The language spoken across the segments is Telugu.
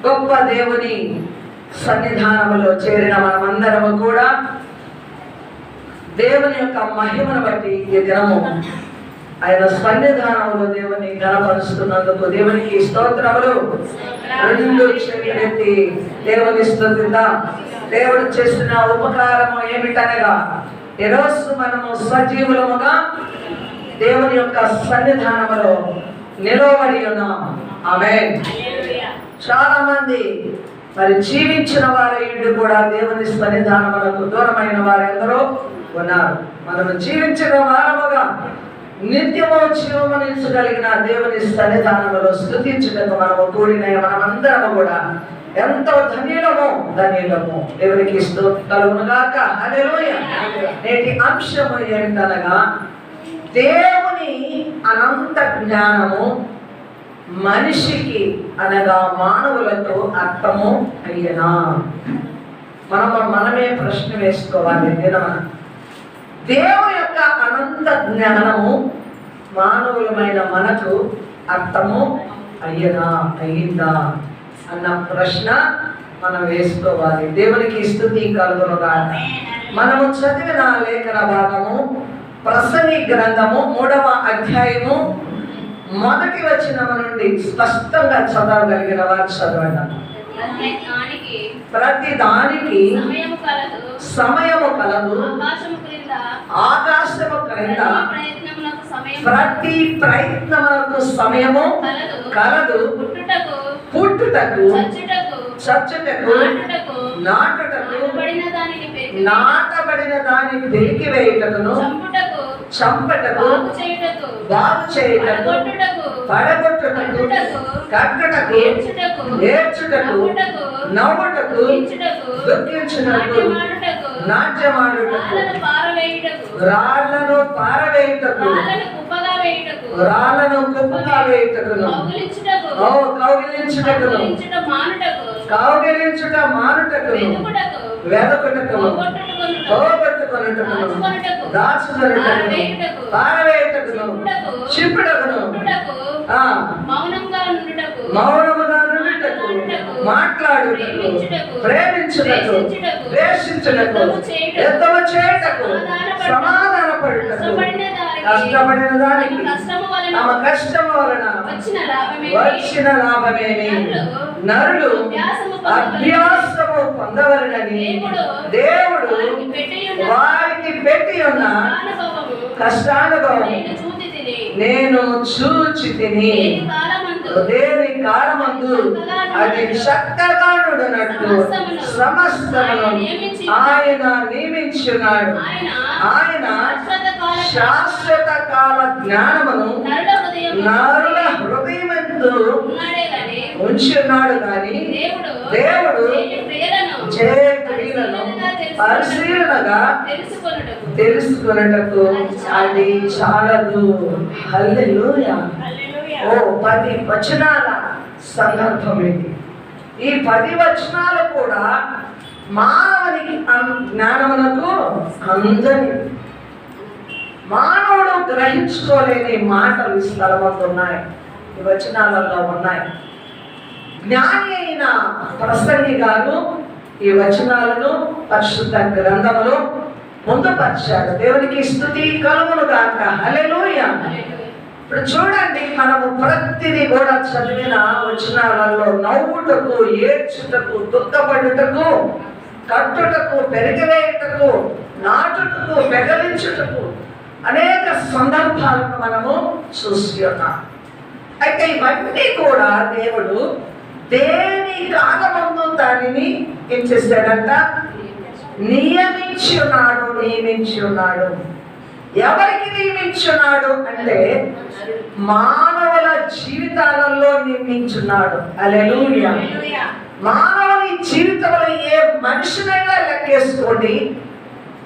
గొప్ప దేవుని సన్నిధానములో చేరిన మనమందరము కూడా దేవుని యొక్క మహిమను బట్టి ఈ దినము ఆయన సన్నిధానంలో దేవుని గణపరుస్తున్నందుకు దేవునికి స్తోత్రములు. రెండు చేతులెత్తి దేవుని స్తుతిద్దాం. దేవుడు చేసిన ఉపకారము ఏమిటనగా ఈరోజు మనము సజీవులముగా దేవుని యొక్క సన్నిధానములో నిలవబడి ఉన్నాం. ఆమేన్. చాలా మంది మరి జీవించిన వారి కూడా దేవుని సన్నిధానములకు దూరమైన వారెందరో ఉన్నారు. మనము జీవించిన వారముగా నిత్యము జీవమనించగలిగిన దేవుని సన్నిధానములో స్తుతించుటకు మనము కూడిన మనమందరము కూడా ఎంతో ధన్యులము. దేవునికి స్తోత్రములు గాక. హల్లెలూయా. నేటి అంశము ఏంటనగా దేవుని అనంత జ్ఞానము మనిషికి అనగా మానవులకు అర్థము అయ్యనా? మనమే ప్రశ్న వేసుకోవాలి. దేవుని యొక్క అనంత జ్ఞానము మానవులమైన మనకు అర్థము అయ్యిందా అన్న ప్రశ్న మనం వేసుకోవాలి. దేవునికి స్తుతి కలుగునుగా. మనము చదివిన లేఖన భాగము ప్రసంగి గ్రంథము 3వ అధ్యాయము 1వ వచనం నుండి స్పష్టంగా చదవగలిగిన వారు చదవండి. ప్రతి దానికి సమయము కలదు, ఆకాశము క్రింద ప్రతి ప్రయత్నములకు సమయము కలదు, పుట్టుటకు చచ్చుటకు నాటుటకు నాటబడిన దాన్ని పెరికివేయుటకును చంపటకు బాగు చేయుటకు పడగొట్టుటకు కట్టుటకు ఏడ్చుటకు నవ్వుటకు దుఃఖించుటకు నాట్యమాడుటకు రాళ్లను పారవేయుటకు రాళ్లను కుప్పగా వేయుటకును కౌగిలించుట మానుటకును వెదకుటకును పోగొట్టుకొనుటకును దాచుకొనుటకును పారవేయుటకును చింపుటకును మౌనముగా నుండుటకు మాట్లాడుటకు ప్రేమించుటకు ద్వేషించుటకు యుద్ధము చేయుటకు సమాధానపడుటకు కష్టపడిన దానికి తమ కష్టము వలన వచ్చిన లాభమేమి నరులు అభ్యాసము పొందవలనని దేవుడు వారికి పెట్టి ఉన్న కష్టానుభవం నేను చూచి తిని దేని కాలమందు అది చక్కగానుడనట్టు సమస్తమును ఆయన నియమించున్నాడు. ఆయన శాశ్వత కాల జ్ఞానమును నరుల హృదయమందు ఉంచున్నాడు కానీ దేవుడు క్రియలను పరిశీలనగా తెలుసుకొనుటకు అది చాలదు. హల్లెలూయా. 10 వచనాల సందర్భం ఇది. ఈ 10 వచనాలు కూడా మానవునికి జ్ఞానమునకు అందని మానవుడు గ్రహించుకోలేని మాటలు ఈ స్థలమందు ఉన్నాయి, ఈ వచనాలలో ఉన్నాయి. జ్ఞాని అయిన ప్రసంగి గారు ఈ వచనాలను పరిశుద్ధ గ్రంథములో పొందుపరిచాడు. దేవునికి స్తుతి కలుగును గాక. హల్లెలూయా. ఇప్పుడు చూడండి, మనము ప్రతిదీ కూడా చదివిన వచనాలలో నవ్వుటకు, ఏడ్చుటకు, దుఃఖపడుటకు, కట్టుటకు, పెరిగివేయుటకు, నాటుటకు, పెగలించుటకు అనేక సందర్భాలను మనము చూసి ఉన్నాం. అయితే ఇవన్నీ కూడా దేవుడు దేని కాలమందు దానిని ఏం చేశాడంట? నియమించి ఉన్నాడు. ఎవరికి నియమించున్నాడు అంటే మానవుల జీవితాలలో నియమించున్నాడు. హల్లెలూయా. మానవుని జీవితంలో ఏ మనిషినైనా లెక్కేసుకోండి.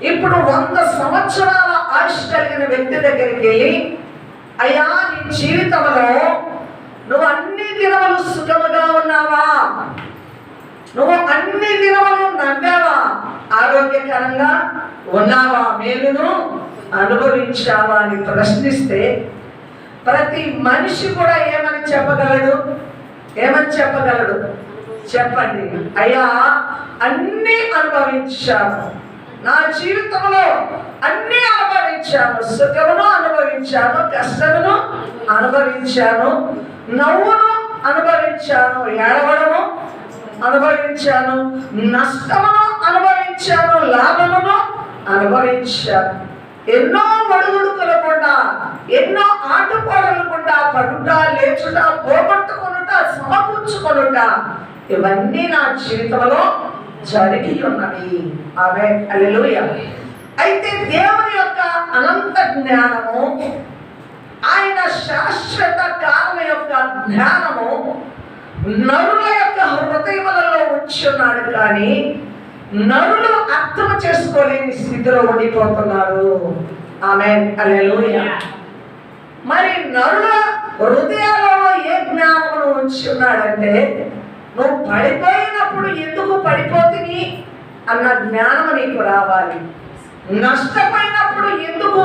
ఇప్పుడు 100 సంవత్సరాల ఆయుష్ కలిగిన వ్యక్తి దగ్గరికి వెళ్ళి, అయ్యా నీ జీవితంలో నువ్వు అన్ని దినములు సుఖముగా ఉన్నావా? నువ్వు అన్ని దినములు నవ్వావా? ఆరోగ్యకరంగా ఉన్నావా? మేలును అనుభవించావా అని ప్రశ్నిస్తే ప్రతి మనిషి కూడా ఏమని చెప్పగలడు? చెప్పండి, అయ్యా అన్నీ అనుభవించాను, నా జీవితంలో అన్నీ అనుభవించాను, సుఖమును అనుభవించాను, కష్టమును అనుభవించాను, నవ్వును అనుభవించాను, ఏడవడము అనుభవించాను, నష్టమును అనుభవించాను, లాభమును అనుభవించాను. ఎన్నో ఒడుగుడుకుల గుండా, ఎన్నో ఆటుపోడల గుండా పడుట, లేచుట, పోగొట్టుకొనుట, సమకూర్చుకొనుట, ఇవన్నీ నా జీవితంలో జరిగి ఉన్నవి. ఆమేన్, హల్లెలూయా. అయితే దేవుని యొక్క అనంత జ్ఞానము, ఆయన శాశ్వత కాలం యొక్క జ్ఞానము నరుల యొక్క హృదయములలో ఉంచున్నాడు, కానీ నరులు అర్థం చేసుకోలేని స్థితిలో ఉండిపోతున్నారు. ఆమేన్, హల్లెలూయా. మరి నరుల హృదయాలలో ఏ జ్ఞానమును ఉంచున్నాడంటే, నువ్వు పడిపోయినప్పుడు ఎందుకు పడిపోతుంది అన్న జ్ఞానము నీకు రావాలి. నష్టపోయినప్పుడు ఎందుకు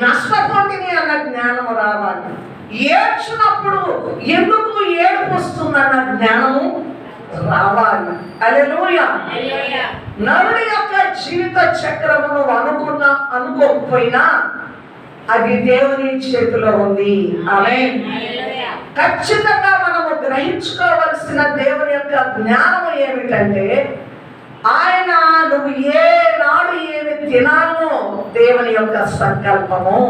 నష్టపోతుంది అన్న జ్ఞానము రావాలి. ఏడ్చినప్పుడు ఎందుకు ఏడుపు వస్తుందన్న జ్ఞానము రావాలి. హల్లెలూయా. నరుడి యొక్క జీవిత చక్రమును అనుకోకపోయినా అది దేవుని చేతిలో ఉంది. ఆమేన్. ఖచ్చితంగా మనము గ్రహించుకోవలసిన దేవుని యొక్క జ్ఞానము ఏమిటంటే, ఆయన నువ్వు ఏ నాడు ఏమి తినాలో దేవుని యొక్క సంకల్పము.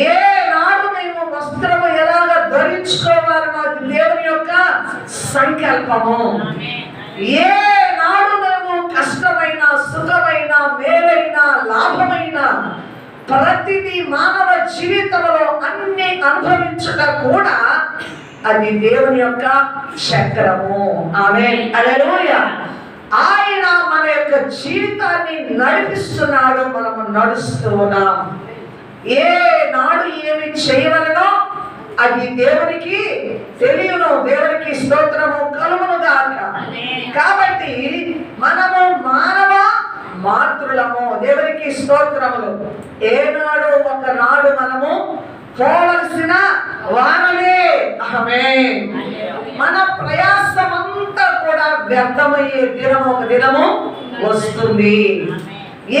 ఏ నాడు మేము వస్త్రము ఎలాగ ధరించుకోవాలన్నది దేవుని యొక్క సంకల్పము. ఏ నాడు మేము కష్టమైన, సుఖమైన, మేలైన, లాభమైన ప్రతిదీ మానవ జీవితంలో అన్ని అనుభవించుట కూడా అది దేవుని యొక్క చక్రము. ఆమేన్, హల్లెలూయా. ఆయన మన యొక్క జీవితాన్ని నడిపిస్తున్నాడు, మనము నడుస్తూ ఉన్నాం. ఏ నాడు ఏమి చేయవలనో అది దేవునికి తెలియను. దేవునికి స్తోత్రము కలుగును గాక. కాబట్టి మనము మానవ మాతృలము. దేవునికి స్తోత్రములు. ఏనాడు ఒకనాడు మనము పోవలసిన వారలే. ఆమేన్. మన ప్రయాసమంతా కూడా వ్యర్థమయ్యే దినము ఒక దినము వస్తుంది.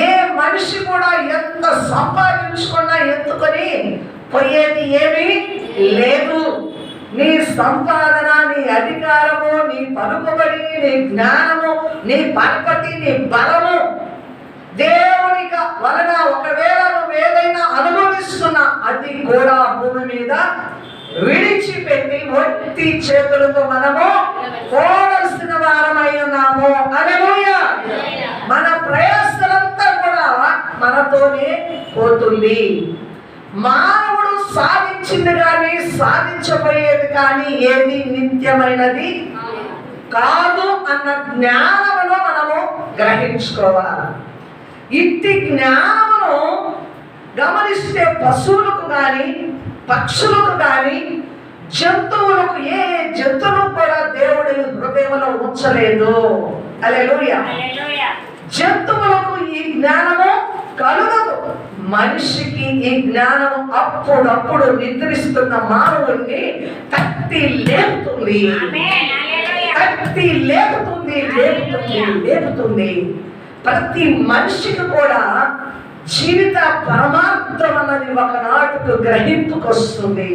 ఏ మనిషి కూడా ఎంత సంపాదించుకున్నా ఎత్తుకొని పోయేది ఏమీ లేదు. నీ సంపాదన, నీ అధికారము, నీ పలుకుబడి, నీ జ్ఞానము, నీ పరపతి, నీ బలము దేవుని వలన ఒకవేళ నువ్వు ఏదైనా అనుభవిస్తున్నా అది కూడా భూమి మీద విడిచిపెట్టి ఒట్టి చేతులతో మనము పోవలసిన వారమై ఉన్నాము. హల్లెలూయా. మన ప్రయాసలంతా కూడా మనతోనే పోతుంది. మానవుడు సాధించింది కానీ సాధించబోయేది కానీ ఏది నిత్యమైనది కాదు అన్న జ్ఞానమును మనము గ్రహించుకోవాలి. ఇట్టి జ్ఞానమును గమనిస్తే పశువులకు కానీ, పక్షులకు కానీ, జంతువులకు, ఏ జంతువులు కూడా దేవుడి హృదయంలో ఉంచలేదు. హల్లెలూయా. జంతువులకు ఈ జ్ఞానము కలుగదు. మనిషికి ఈ జ్ఞానం అప్పుడప్పుడు నిద్రిస్తున్న మానవుడిని తట్టి లేపుతుంది. తట్టి లేపుతుంది, లేపుతుంది, లేపుతుంది. ప్రతి మనిషికి కూడా జీవిత పరమార్థం అన్నది ఒకనాటికి గ్రహింపుకొస్తుంది.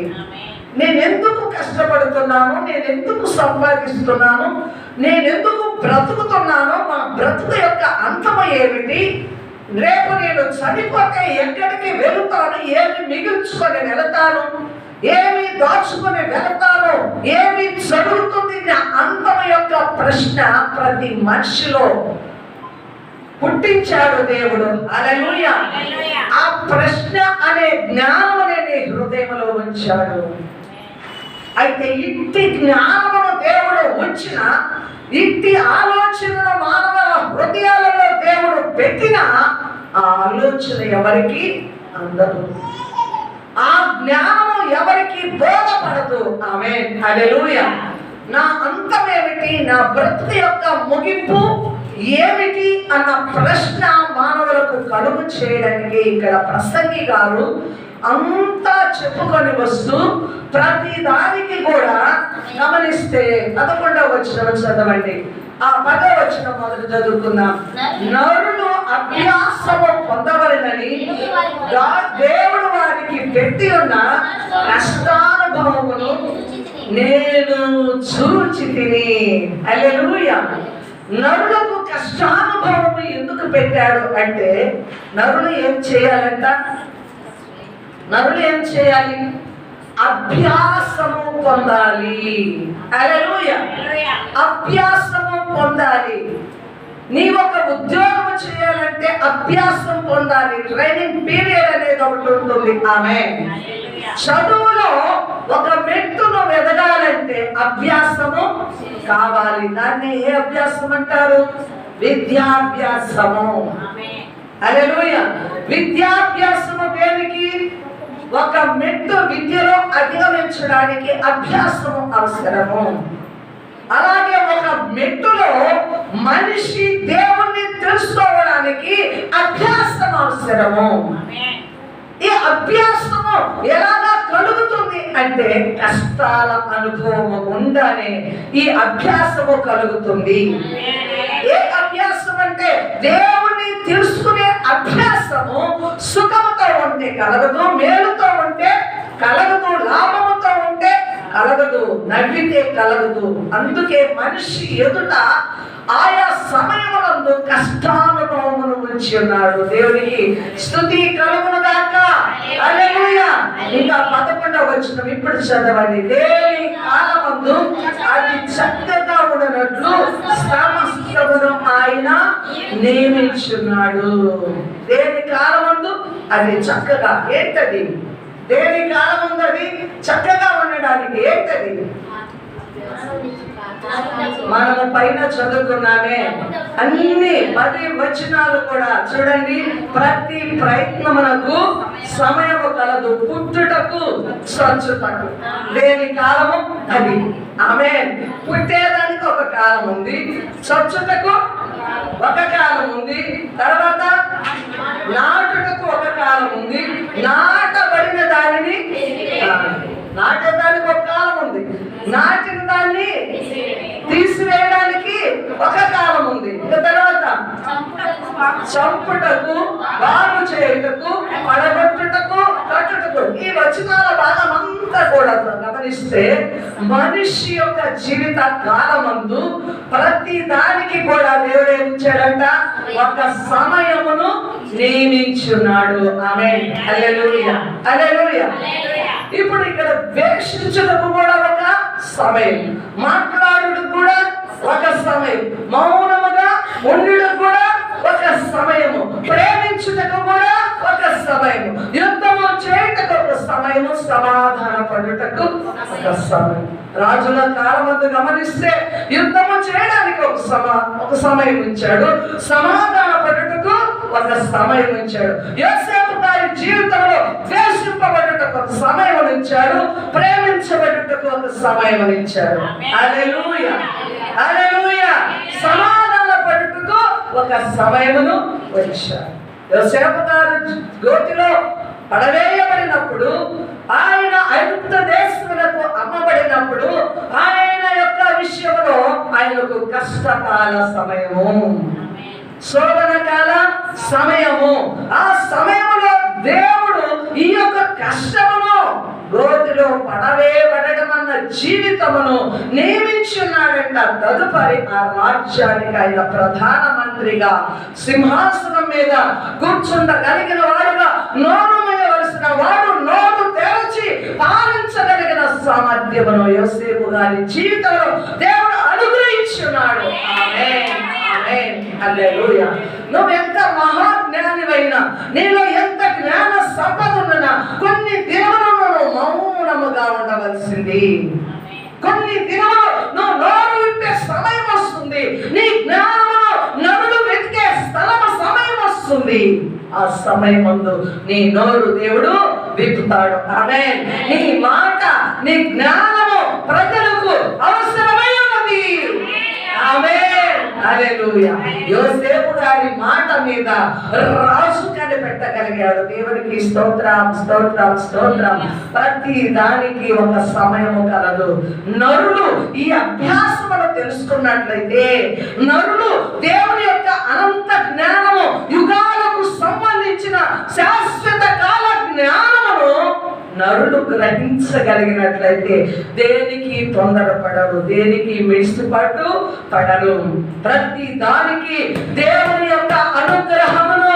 నేను ఎందుకు కష్టపడుతున్నాను, నేను ఎందుకు సంపాదిస్తున్నాను, నేను ఎందుకు బ్రతుకుతున్నాను, మా బ్రతుకు యొక్క అంతము ఏమిటి, రేపు నేను చనిపోతే ఎక్కడికి వెళుతాను, ఏమి మిగుల్చుకొని వెళతాను, ఏమి దాచుకొని వెళతాను, ఏమి జరుగుతుంది, అంతము యొక్క ప్రశ్న ప్రతి మనిషిలో పుట్టించాడు దేవుడు. హల్లెలూయా. ఆ ప్రశ్న అనే జ్ఞానము నీ హృదయంలో ఉంచాడు. అయితే ఇట్టి జ్ఞానమును దేవుడు ఉంచిన, ఇట్టి ఆలోచనను మానవ హృదయాలలో దేవుడు పెట్టిన ఆ ఆలోచన ఎవరికి అందదు. ఆ జ్ఞానము ఎవరికి బోధపడదు. ఆమేన్, హల్లెలూయా. నా అంతమేమిటి, నా బ్రతుకు యొక్క ముగింపు ఏమిటి అన్న ప్రశ్న మానవులకు కలుగు చేయడానికి ఇక్కడ ప్రసంగి గారు అంతా చెప్పుకొని వస్తూ ప్రతి దానికి కూడా గమనిస్తే 11వ వచనం చదవండి. ఆ 10వ వచనం మొదట చదువుకుందాం. నరులు అభ్యాసము పొందవలెనని దేవుడు వారికి పెట్టి ఉన్న కష్టానుభవమును నేను చూచితిని. హల్లెలూయా. నరులకు కష్టానుభవం ఎందుకు పెట్టాడు అంటే, నరులు ఏం చేయాలంట? నరులు ఏం చేయాలి? అభ్యాసము పొందాలి. హల్లెలూయా. అభ్యాసము పొందాలి. నీవు ఒక ఉద్యోగం చేయాలంటే అభ్యాసం పొందాలి. ట్రైనింగ్ పీరియడ్ అనేది ఒకటి ఉంటుంది. ఆమేన్. చదువులో ఒక మెట్టును ఎదగాలంటే అభ్యాసము కావాలి. దాన్ని ఏ అభ్యాసం అంటారు? విద్యాభ్యాసము. హల్లెలూయా. విద్యాభ్యాసము దేనికి? ఒక మెట్టు విద్యలో అధిగమించడానికి అభ్యాసము అవసరము. అలాగే ఒక మెట్టులో మనిషి దేవుణ్ణి తెలుసుకోవడానికి అభ్యాసం అవసరము. ఈ అభ్యాసము ఎలాగా కలుగుతుంది అంటే, కష్టాల అనుభవం ఉండాలి ఈ అభ్యాసము కలుగుతుంది. ఏ అభ్యాసం అంటే, దేవుణ్ణి తెలుసుకునే అభ్యాసము సుఖముతో ఉంటే కలగదు, మేలుతో ఉంటే కలగదు, లాభముతో ఉంటే కలగదు, నవ్వితే కలగదు. అందుకే మనిషి ఎదుట ఆయా సమయములందు కష్టానుభవమును ఉంచి ఉన్నాడు. దేవునికి స్తుతి కలుగును గాక. హల్లెలూయా. ఇంకా 11వ వచనం ఇప్పుడు చదవండి. దేని కాలమందు అది చక్కగా ఉండనట్లు సమస్తమును ఆయన నియమించున్నాడు. దేని కాలమందు అది చక్కగా. ఏంటది? దేని కాలమందు అది చక్కగా ఉండడానికి ఏంటది? మనము పైన చదువుకున్నామే అన్ని 10 వచనాలు కూడా చూడండి. ప్రతి ప్రయత్నమునకు సమయము కలదు, పుట్టుటకు చచ్చుటకు. దేని కాలము అది. ఆమేన్. పుట్టేదానికి ఒక కాలం ఉంది, చచ్చుటకు ఒక కాలం ఉంది, తర్వాత నాటుటకు ఒక కాలం ఉంది, నాటబడిన దానిని నాటేదానికి ఒక కాలం ఉంది, నాటిన దాన్ని తీసివేయడానికి ఒక కాలం ఉంది. తర్వాత చంపుటకు, బాగు చేయుటకు, పడగొట్టుటకు, కట్టుటకు. ఈ వచనాల భాగం అంతా కూడా గమనిస్తే మనిషి యొక్క జీవిత కాలమందు ప్రతి దానికి కూడా దేవుడు ఏం ఇచ్చాడంట? ఒక సమయమును నియమించున్నాడు. ఆమేన్. హల్లెలూయా. హల్లెలూయా. ఇప్పుడు ఇక్కడ ద్వేషించుటకు కూడా ఒక సమయం, మాట్లాడుటకు కూడా ఒక సమయం, మౌనముగా ఉండుటకు కూడా ఒక సమయము, ప్రేమించుటకు కూడా ఒక సమయము, యుద్ధము చేయుటకు ఒక సమయము, సమాధాన పడుటకు ఒక సమయం. రాజుల కాలమందు గమనిస్తే యుద్ధము చేయడానికి ఒక సమయం ఉంచాడు, సమాధాన పడుటకు ఒక సమయం ఉంచాడు. యోసేపు గారి జీవితంలో ద్వేషింపబడుటకు ఒక సమయం ఉంచాడు, ప్రేమించబడుటకు ఒక సమయం ఇచ్చాడు. హల్లెలూయా. హల్లెలూయా. సమాధాన పడుటకు ఒక సమయమును వచ్చాడు. యోసేపు గారు గోతిలో పడవేయబడినప్పుడు, ఆయన ఐగుప్తు దేశములకు అమ్మబడినప్పుడు, ఆయన యొక్క విషయంలో ఆయనకు కష్టకాల సమయము, శోధన కాల సమయము. ఆ సమయంలో దేవుడు ఈ యొక్క కష్టమును, గోతిలో పడవేయబడడం అన్న జీవితమును నియమించున్నాడంట. తదుపరి ఆ రాజ్యానికి ఆయన ప్రధానమంత్రిగా సింహాసనం మీద కూర్చుండగలిగిన వాడుగా, నోరు మూయవలసిన వాడు నోరు తెరచి పాలించగలిగిన సామర్థ్యమును యోసేపు గారి జీవితంలో దేవుడు అనుగ్రహించున్నాడు. ఆమేన్. ఆమేన్. హల్లెలూయా. నువ్వు ఎంత మహాజ్ఞానివైనా, నీలో ఎంత జ్ఞాన సంపద ఉన్నా, కొన్ని దినములు నువ్వు మౌనముగా ఉండవలసింది. కొన్ని దినములు నువ్వు నోరు విప్పే సమయం వస్తుంది. నీ జ్ఞానమును నరుడు వెతికే సమయం వస్తుంది. ఆ సమయం ముందు నీ నోరు దేవుడు విప్పుతాడు. ఆమేన్. నీ మాట, నీ జ్ఞానము ప్రజలకు అవసరమై ఉన్నది. ఆమేన్. హల్లెలూయా. యోసేపు గారి మాట మీద రాజు కనిపెట్టగలిగాడు. దేవునికి స్తోత్రం, స్తోత్రం, స్తోత్రం. ప్రతి దానికి ఒక సమయము కలదు. నరులు ఈ అభ్యాసమును తెలుసుకున్నట్లయితే నరుడు దేవుని యొక్క అనంత జ్ఞానము, యుగాలకు సంబంధించిన శాశ్వత కాల జ్ఞానమును నరుడు గ్రహించగలిగినట్లయితే దేనికి తొందరపడరు, దేనికి మిడిసిపట్టు పడరు. ప్రతి దానికి దేవుని యొక్క అనుగ్రహమును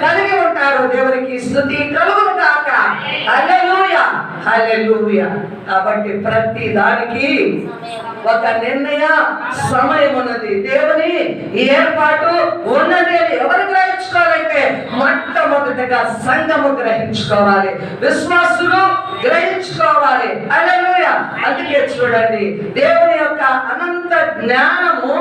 కలిగి ఉంటారు. దేవునికి స్తుతి కలుగును గాక. హల్లెలూయా, హల్లెలూయా. కాబట్టి ప్రతి దానికి ఒక నిర్ణయ సమయం ఉన్నది, దేవుని ఏర్పాటు ఉన్నది. ఎవరు గ్రహించుకోవాలంటే మొట్టమొదటిగా సంఘము గ్రహించుకోవాలి, విశ్వాసులు గ్రహించుకోవాలి. హల్లెలూయా. అందుకే చూడండి, దేవుని యొక్క అనంత జ్ఞానము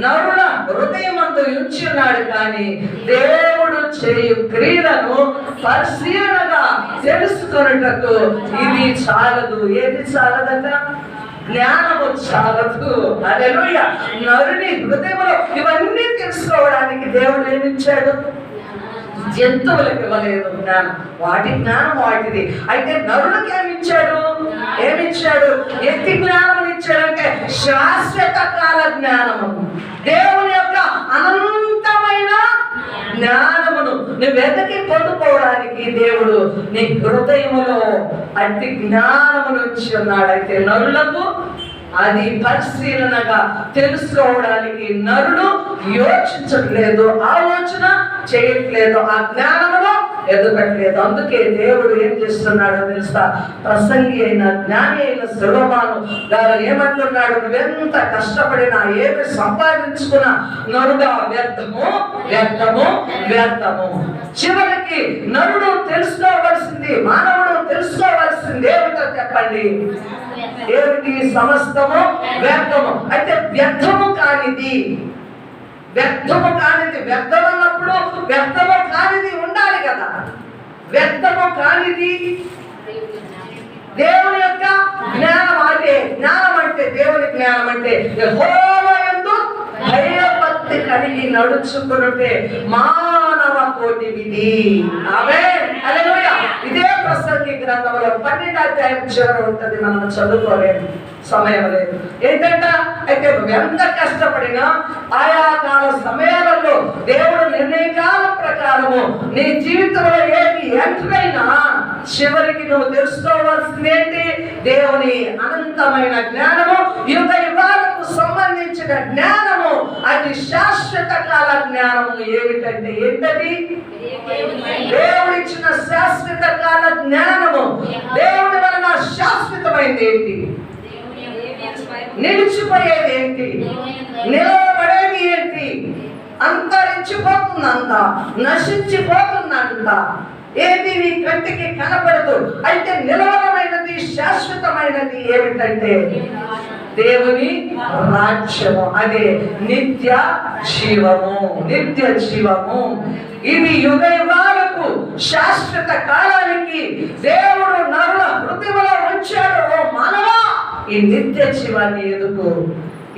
నరుల హృదయమందు ఉంచున్నాడు, కానీ దేవుడు చేయు క్రియలను పరిశీలనగా తెలుసుకొనుటకు ఇది చాలదు. ఏది చాలదట? జ్ఞానము చాలదు. హల్లెలూయా. నరుని హృదయంలో ఇవన్నీ తెలుసుకోవడానికి దేవుడు ఏమిచ్చాడు? జంతువులకు ఇవ్వలేదు జ్ఞానం, వాటి జ్ఞానం వాటిది. అయితే నరులకు ఏమిచ్చాడు? ఎట్టి జ్ఞానం ఇచ్చాడంటే శాశ్వత కాల జ్ఞానము, దేవుని యొక్క అనంతమైన జ్ఞానమును నువ్వు వెతకి పొందుకోవడానికి దేవుడు నీ హృదయములో అట్టి జ్ఞానమును ఇచ్చి ఉన్నాడు. అయితే నరులకు అది పరిశీలనగా తెలుసుకోవడానికి నరుడు యోచించట్లేదు, ఆలోచన చేయట్లేదు, ఆ జ్ఞానములో ఎదగట్లేదు. అందుకే దేవుడు ఏం చేస్తున్నాడో తెలుసా? ప్రసంగి అయిన జ్ఞాని అయిన సొలొమోను గారు ఏమంటున్నాడు? నువ్వెంత కష్టపడినా, ఏమి సంపాదించుకున్నా నరుగా వ్యర్థము, వ్యర్థము, వ్యర్థము. చివరికి నరుడు తెలుసుకోవలసింది, మానవుడు తెలుసుకోవలసింది ఏమిటో చెప్పండి? ఏమిటి? సమస్తము వ్యర్థము. అయితే వ్యర్థము కానిది, వ్యర్థం అన్నప్పుడు వ్యర్థము కానిది ఉండాలి కదా. వ్యర్థము కానిది దేవుని యొక్క జ్ఞానం. జ్ఞానం అంటే దేవుని జ్ఞానం అంటే యెహోవా యందు భయభక్తి కలిగి నడుచుకునుటే మానవ కోటి విధి. ఆమేన్, హల్లెలూయా. ఇదే ప్రసంగి గ్రంథంలో 12వ అధ్యాయం చివర ఉంటుంది, మనం చదువుకోలేము, సమయం లేదు. ఏంటంట? అయితే ఎంత కష్టపడినా ఆయా కాల సమయాలలో దేవుడు నిర్ణయకాల ప్రకారము నీ జీవితంలో ఏది ఎంటర్ అయినా చివరికి నువ్వు తెలుసుకోవాల్సింది ఏంటి? దేవుని అనంతమైన జ్ఞానము, యుగ యుగాలకు సంబంధించిన జ్ఞానము, అది శాశ్వత కాల జ్ఞానము. ఏమిటంటే ఏంటది? దేవుడిచ్చిన శాశ్వత కాల జ్ఞానము. దేవుడి వలన శాశ్వతమైనది ఏంటి? నిలిచిపోయేది ఏంటి? నిలబడేది ఏంటి? అంతరించిపోతుందంత, నశించిపోతుందంత. ఏది నీ కంటికి కనపడదు. అయితే నిలవరమైనది, శాశ్వతమైనది ఏమిటంటే దేవుని రాజ్యము. అదే నిత్య జీవము, నిత్య జీవము. ఇది యుగ యుగాలకు, శాశ్వత కాలానికి దేవుడు నరుల హృదయంలో ఉంచాడు. ఓ మానవా, ఈ నిత్య జీవాన్ని ఎదుగు.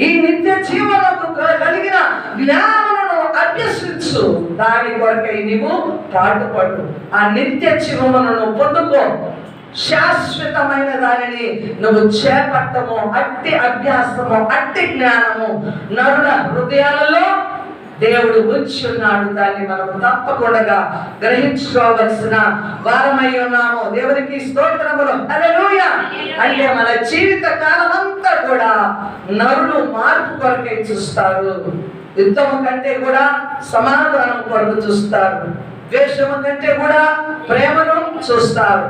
ఈ నిత్య జీవనకు కలిగిన జ్ఞానమును అభ్యసించు. దాని కొరకై నీవు పాటుపడు. ఆ నిత్య జీవమును పొందుకో. శాశ్వతమైన దానిని నువ్వు చేపట్టము. అట్టి అభ్యాసము, అట్టి జ్ఞానము నరుల హృదయాలలో దేవుడు ఉంచి ఉన్నాడు. దాన్ని మనం తప్పకుండా గ్రహించుకోవలసిన వారమై ఉన్నాము. దేవునికి స్తోత్రములు, హల్లెలూయా. అంటే మన జీవిత కాలం అంతా కూడా నరులు మార్పు కొరకై చూస్తారు. యుద్ధము కంటే కూడా సమాధానం కొరకు చూస్తారు. ద్వేషము కంటే కూడా ప్రేమను చూస్తారు.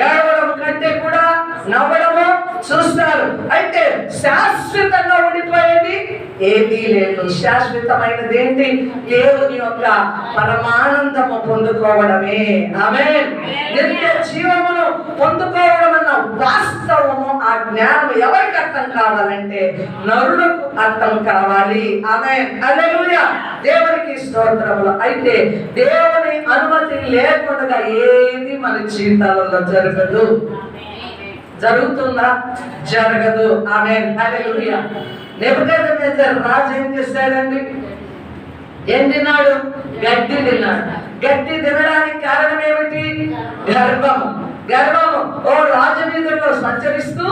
ఏడవడం కంటే కూడా నవ్వడము చూస్తారు. అయితే శాశ్వతంగా ఉండిపోయేది ఏదీ లేదు. శాశ్వతమైనది ఏంటి? దేవుని యొక్క పరమానందము పొందుకోవడమే. ఆమేన్. నిత్య జీవమును పొందుకోవడం అన్న వాస్తవము, ఆ జ్ఞానం ఎవరికి అర్థం కావాలంటే నరులకు అర్థం కావాలి. ఆమేన్, హల్లెలూయా. దేవునికి స్తోత్రములు. అయితే దేవుని అనుమతి లేకుండా ఏది మన జీవితాలలో జరగదు. జరుగుతుందా? జరగదు. ఆమేన్, హల్లెలూయా. నెబుకద్నెజర్ రాజు ఏం చేశాడండి? ఏం తిన్నాడు? గడ్డి తిన్నాడు. గడ్డి తినడానికి కారణం ఏమిటి? గర్వము. ఓ రాజవీధుల్లో సంచరిస్తూ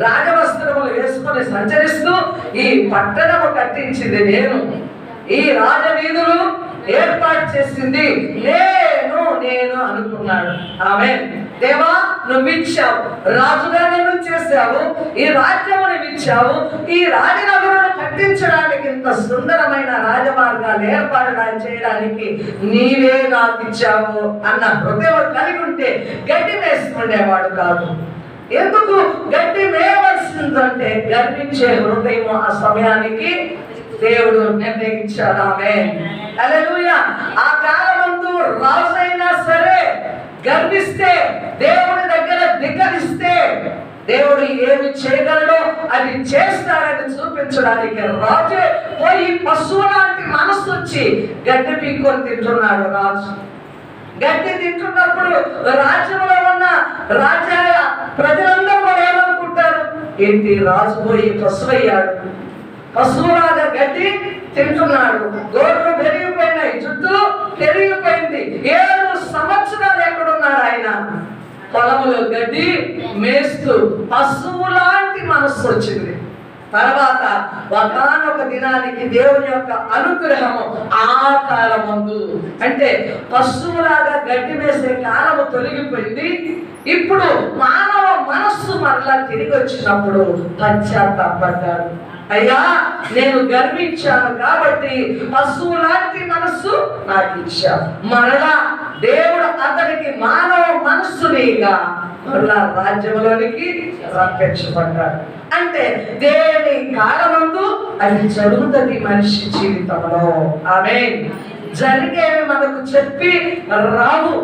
రాజవస్త్రములు వేసుకుని వేసుకొని సంచరిస్తూ ఈ పట్టణము కట్టించింది నేను, ఈ రాజవీధులు ఏర్పాటు చేసింది నేను అనుకున్నాడు. ఆమేన్. దేవా, నువ్వు ఇచ్చావు, రాజుగా నన్ను చేశావు, ఈ రాజ్యము నువ్వు ఇచ్చావు, ఈ రాజనగరును కట్టించడానికి ఇంత సుందరమైన రాజమార్గాలు ఏర్పాటు చేయడానికి నీవే నాకు ఇచ్చావు అన్న హృదయం కలిగి ఉంటే గడ్డి వేసుకునేవాడు కాదు. ఎందుకు గడ్డి వేయవలసిందంటే గర్వించే హృదయం ఆ సమయానికి దేవుడు నిర్ణయించాడు. ఆమేన్. హల్లెలూయా. ఆ కాలమందు రాజైనా సరే గర్విస్తే, దేవుడి దగ్గర ధిక్కరిస్తే, దేవుడు ఏమి చేయగలడో అది చేస్తాడని చూపించడానికి రాజే పోయి పశువు లాంటి మనసు వచ్చి గడ్డి పీక్కొని తింటున్నాడు. రాజు గడ్డి తింటున్నప్పుడు రాజ్యంలో ఉన్న రాజ్య ప్రజలందరూ కూడా ఏమనుకుంటారు, ఏంటి రాజు పోయి పశువయ్యాడు, పశువులాగా గడ్డి తింటున్నాడు, గోర్లు పెరిగిపోయినాయి, జుట్టు పెరిగిపోయింది, 7 సంవత్సరాలు ఎక్కడున్నాడు ఆయన, పొలములో గడ్డి మేస్తూ పశువు లాంటి మనస్సు వచ్చింది. తర్వాత ఒకానొక దినానికి దేవుని యొక్క అనుగ్రహము ఆ కాలమందు, అంటే పశువులాగా గడ్డి వేసే కాలము తొలగిపోయింది. ఇప్పుడు మానవ మనస్సు మరలా తిరిగి వచ్చినప్పుడు పశ్చాత్తాపడ్డాడు. అయ్యా, నేను గర్వించాను కాబట్టి పశువు లాంటి మనస్సు నాకు ఇచ్చావు. మరలా దేవుడు అతనికి మానవ మనస్సునిగా మరలా రాజ్యంలోనికి రప్పించబడ్డాడు. అంటే దేని కాలమందు అది జరుగుతుంది మనిషి జీవితంలో. ఆమేన్. జరిగేవి మనకు చెప్పి రావు,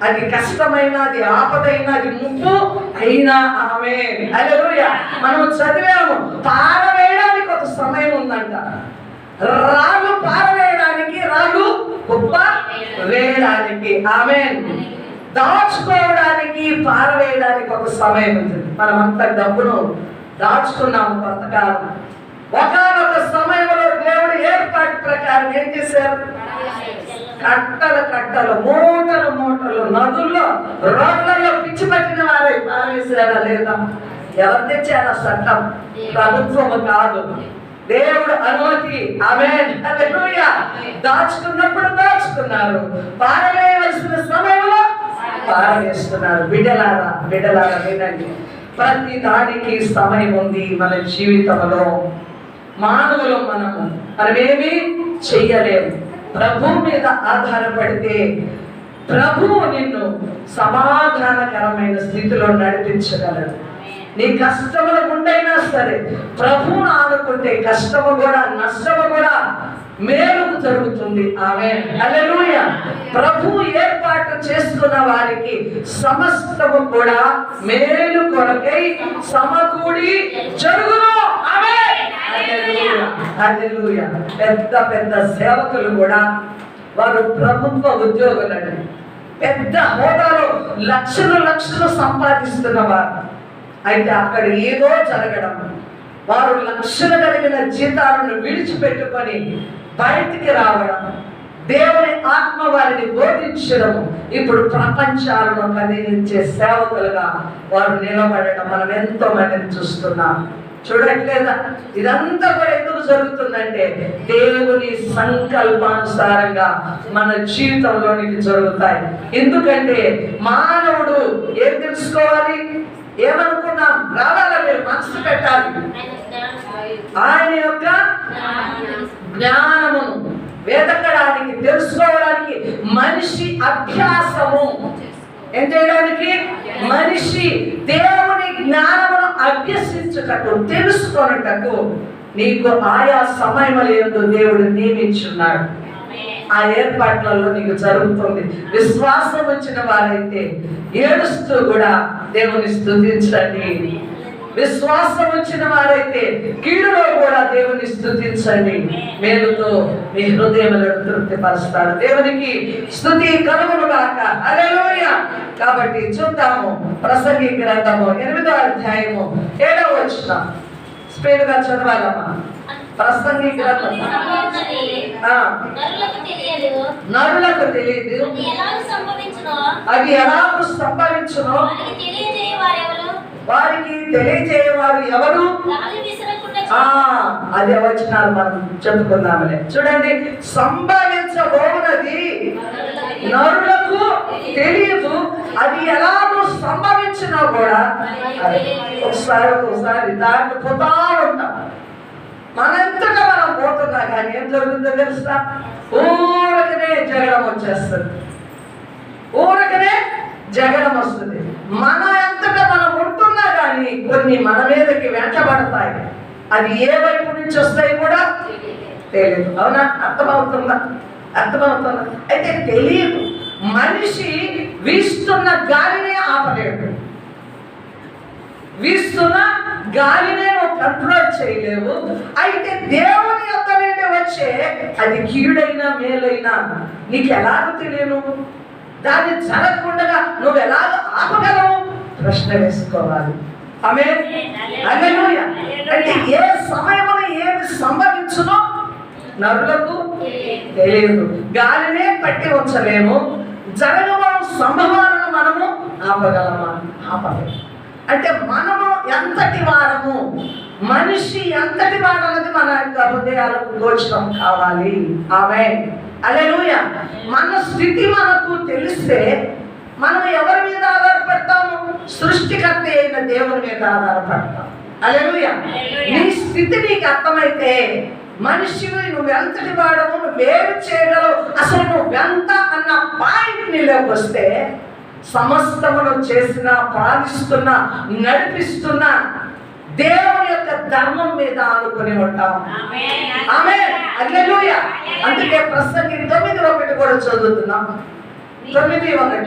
అది కష్టమైన, అది ఆపదైన, అది ముప్పు అయినా. ఆమేన్. హల్లెలూయా. మనం చదివాము, పారవేయడానికి ఒక సమయం ఉందంట. రాళ్ళు పారవేయడానికి, రాళ్ళు కుప్ప వేయడానికి. ఆమేన్. దాచుకోవడానికి, పారవేయడానికి ఒక సమయం ఉంటుంది. మనమంతా డబ్బును దాచుకున్నాము కొంతకాలం. ఒకనొక సమయంలో దేవుడు ఏర్పాటు ప్రకారం ఏం చేశారు, కట్టలు కట్టలు, మూటలు మూటలు నదుల్లో, రోడ్లలో పిచ్చి పట్టిన వారై పారేసారా లేదా? ఎవరు తెచ్చారా చట్టం? ప్రభుత్వము కాదు, దేవుడు అనుమతి. ఆమేన్. హల్లెలూయా. దాచుకున్నప్పుడు దాచుకున్నారు, పారవేయవలసిన సమయంలో పారవేస్తున్నారు. బిడ్డలారా వినండి, ప్రతి దానికి సమయం ఉంది మన జీవితంలో. మానవులు మనమేమీ చెయ్యలేము. ప్రభు మీద ఆధారపడితే ప్రభువు నిన్ను సమాధానకరమైన స్థితిలో నడిపించగలడు. నీ కష్టముల గుండైనా సరే ప్రభువును ఆనుకుంటే కష్టము కూడా, నష్టము కూడా మేలుకు జరుగుతుంది. ఆమేన్. హల్లెలూయా. ప్రభువు ఏర్పాటు చేసుకున్న వారికి సమస్తము కూడా మేలు కొరకై సమకూడి జరుగును. ఆమేన్. హల్లెలూయా. హల్లెలూయా. పెద్ద పెద్ద సేవకులు కూడా వారు ప్రభుత్వ ఉద్యోగులని, పెద్ద హోదాలో లక్షలు సంపాదిస్తున్నవారు. అయితే అక్కడ ఏదో జరగడం, వారు లక్షలు కలిగిన జీతాలను విడిచిపెట్టుకొని బయటికి రావడం, దేవుని ఆత్మ వారిని బోధించడం, ఇప్పుడు ప్రపంచాలను కదిలించే సేవకులుగా వారు నిలబడడం మనం ఎంతో మందిని చూస్తున్నాం. చూడట్లేదా? ఇదంతా కూడా ఎందుకు జరుగుతుందంటే దేవుని సంకల్పానుసారంగా మన జీవితంలోనికి జరుగుతాయి. ఎందుకంటే మానవుడు ఏం తెలుసుకోవాలి, ఏమనుకున్నాం రావాలా, మీరు మనసు పెట్టాలి. ఆయన యొక్క జ్ఞానమును వెతకడానికి, తెలుసుకోవడానికి మనిషి అభ్యాసము ఏం చేయడానికి, మనిషి దేవుని జ్ఞానమును అభ్యసించుటకు, తెలుసుకొనుటకు నీకు ఆయా సమయములందు దేవుడు నియమించున్నాడు. ఆ ఏర్పాట్లలో నీకు జరుగుతుంది. విశ్వాసం వచ్చిన వారైతే ఏడుస్తూ కూడా దేవుని స్తుతించండి. విశ్వాసం వచ్చిన వారైతే కీడులో కూడా దేవుని స్తుతించండి. మేలుతో మీ హృదయములను తృప్తిపరుస్తాడు. దేవునికి స్తుతి కలుగును గాక. హల్లెలూయా. కాబట్టి చూద్దాము ప్రసంగి గ్రంథము 8వ అధ్యాయము 7వ వచనం. స్పీడ్గా చదవాలమ్మా. ప్రసంగి గ్రంథం. నరులకు తెలియదు అది ఎలాగూ సంభవించునో, వారికి తెలియజేయవారు ఎవరు? అదే వచనాలు మనం చెప్పుకుందామలే. చూడండి, సంభవించబోనది నరులకు తెలియదు, అది ఎలాగో సంభవించినా కూడా ఒకసారి దాన్ని పోతా ఉంటాం. మనంతటా మనం పోతున్నా కానీ ఏం జరుగుతుందో తెలుసా? ఊరకనే జగడం వచ్చేస్తుంది, ఊరకనే జగడం వస్తుంది. మన ఎంతటా మనం ఉంటున్నా కానీ కొన్ని మన మీదకి వెంటబడతాయి. అది ఏ వైపు నుంచి వస్తాయి కూడా తెలియదు. అవునా? అర్థమవుతుందా? అయితే తెలియదు. మనిషి వీస్తున్న గాలినే ఆపలేడు, వీస్తున్న గాలినే నువ్వు కంట్రోల్ చేయలేవు. అయితే దేవుని యొక్క నుండి వచ్చే అది కీడైనా మేలైనా నీకు ఎలాగో తెలియను. దాన్ని జరగకుండా నువ్వు ఎలాగ ఆపగలవు? ప్రశ్న వేసుకోవాలి. ఆమేన్, హల్లెలూయా. అంటే ఏ సమయమున ఏమి సంభవించునో నరులకు తెలియదు. గాలినే పట్టి ఉంచలేము, జరగబో సంభవాలను మనము ఆపగలమా? ఆపలేము. అంటే మనము ఎంతటి వారము, మనిషి ఎంతటి వారన్నది మన యొక్క హృదయాలకు గోచరం కావాలి. ఆమేన్, హల్లెలూయా. మన స్థితి మనకు తెలిస్తే మనం ఎవరి మీద ఆధారపడతాము? సృష్టికర్త అయిన దేవుని మీద ఆధారపడతాం. హల్లెలూయా. నీ స్థితి నీకు అర్థమైతే మనిషివి నువ్వు ఎంతటి వాడవు, నువ్వేమి చేయగలవు, అసలు నువ్వెంత అన్న పాయింట్ నీలోకి వస్తే సమస్తమును చేసిన, పాలిస్తున్న, నడిపిస్తున్న దేవుని యొక్క ధర్మం మీద ఆనుకొని ఉంటాం. ఆమేన్, హల్లెలూయా. అందుకే ప్రసంగి 9:1 కూడా చదువుతున్నాం. 9:1.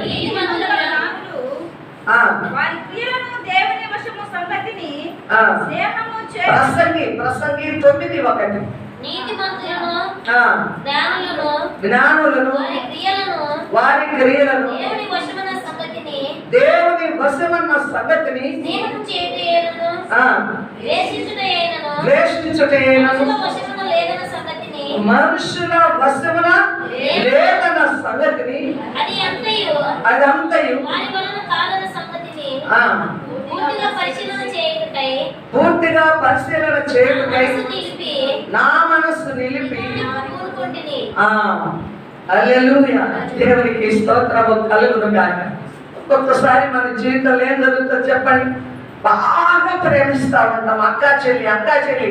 ప్రసంగి 9:1. జ్ఞానులను వారి క్రియలను దేవుని వశమన్న సంగతిని ద్వేషించుటయేనను మనుషుల వశమున లేదన్న సంగతిని అదంతయు పూర్తిగా పరిశీలన చేయుటకై నా మనస్సు నిలిపి హల్లెలూయా. దేవునికి స్తోత్రము కలుగును గాక. ఒక్కొక్కసారి మన జీవితంలో ఏం జరుగుతుందో చెప్పండి? బాగా ప్రేమిస్తా ఉంటాం, అక్క చెల్లి,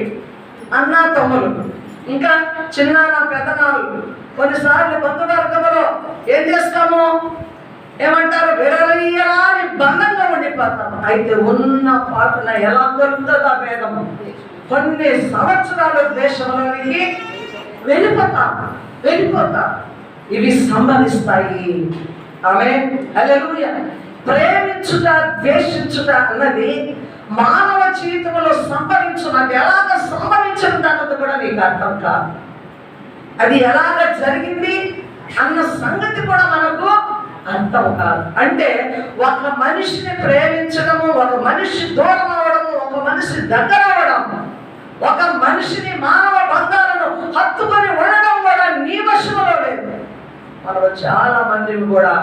అన్న తమ్ములు, ఇంకా చిన్నాన్న పెద్దనాలు. కొన్నిసార్లు బంధువర్గంలో ఏం చేస్తాము? ఏమంటారు? విడదీయరాని బంధంగా ఉండిపోతాము. అయితే ఉన్న పాటున ఎలా దొరుకుతుందో ఆ భేదము. కొన్ని సంవత్సరాల దేశంలోనికి వెళ్ళిపోతాం. ఇవి సంభవిస్తాయి. ఆమేన్, హల్లెలూయా. ప్రేమించుట, ద్వేషించుట అన్నది మానవ జీవితంలో సంభవించున్నది. ఎలాగ సంభవించింది అన్నది కూడా నీకు అర్థం కాదు. అది ఎలాగ జరిగింది అన్న సంగతి కూడా మనకు అర్థం కాదు. అంటే ఒక మనిషిని ప్రేమించడము, ఒక మనిషి దూరం అవడము, ఒక మనిషి దగ్గర అవడము, ఒక మనిషిని మానవ బంధాలను హత్తుకొని ఉండడం కూడా నీ వశంలో లేదు. మనలో చాలా మంది కూడా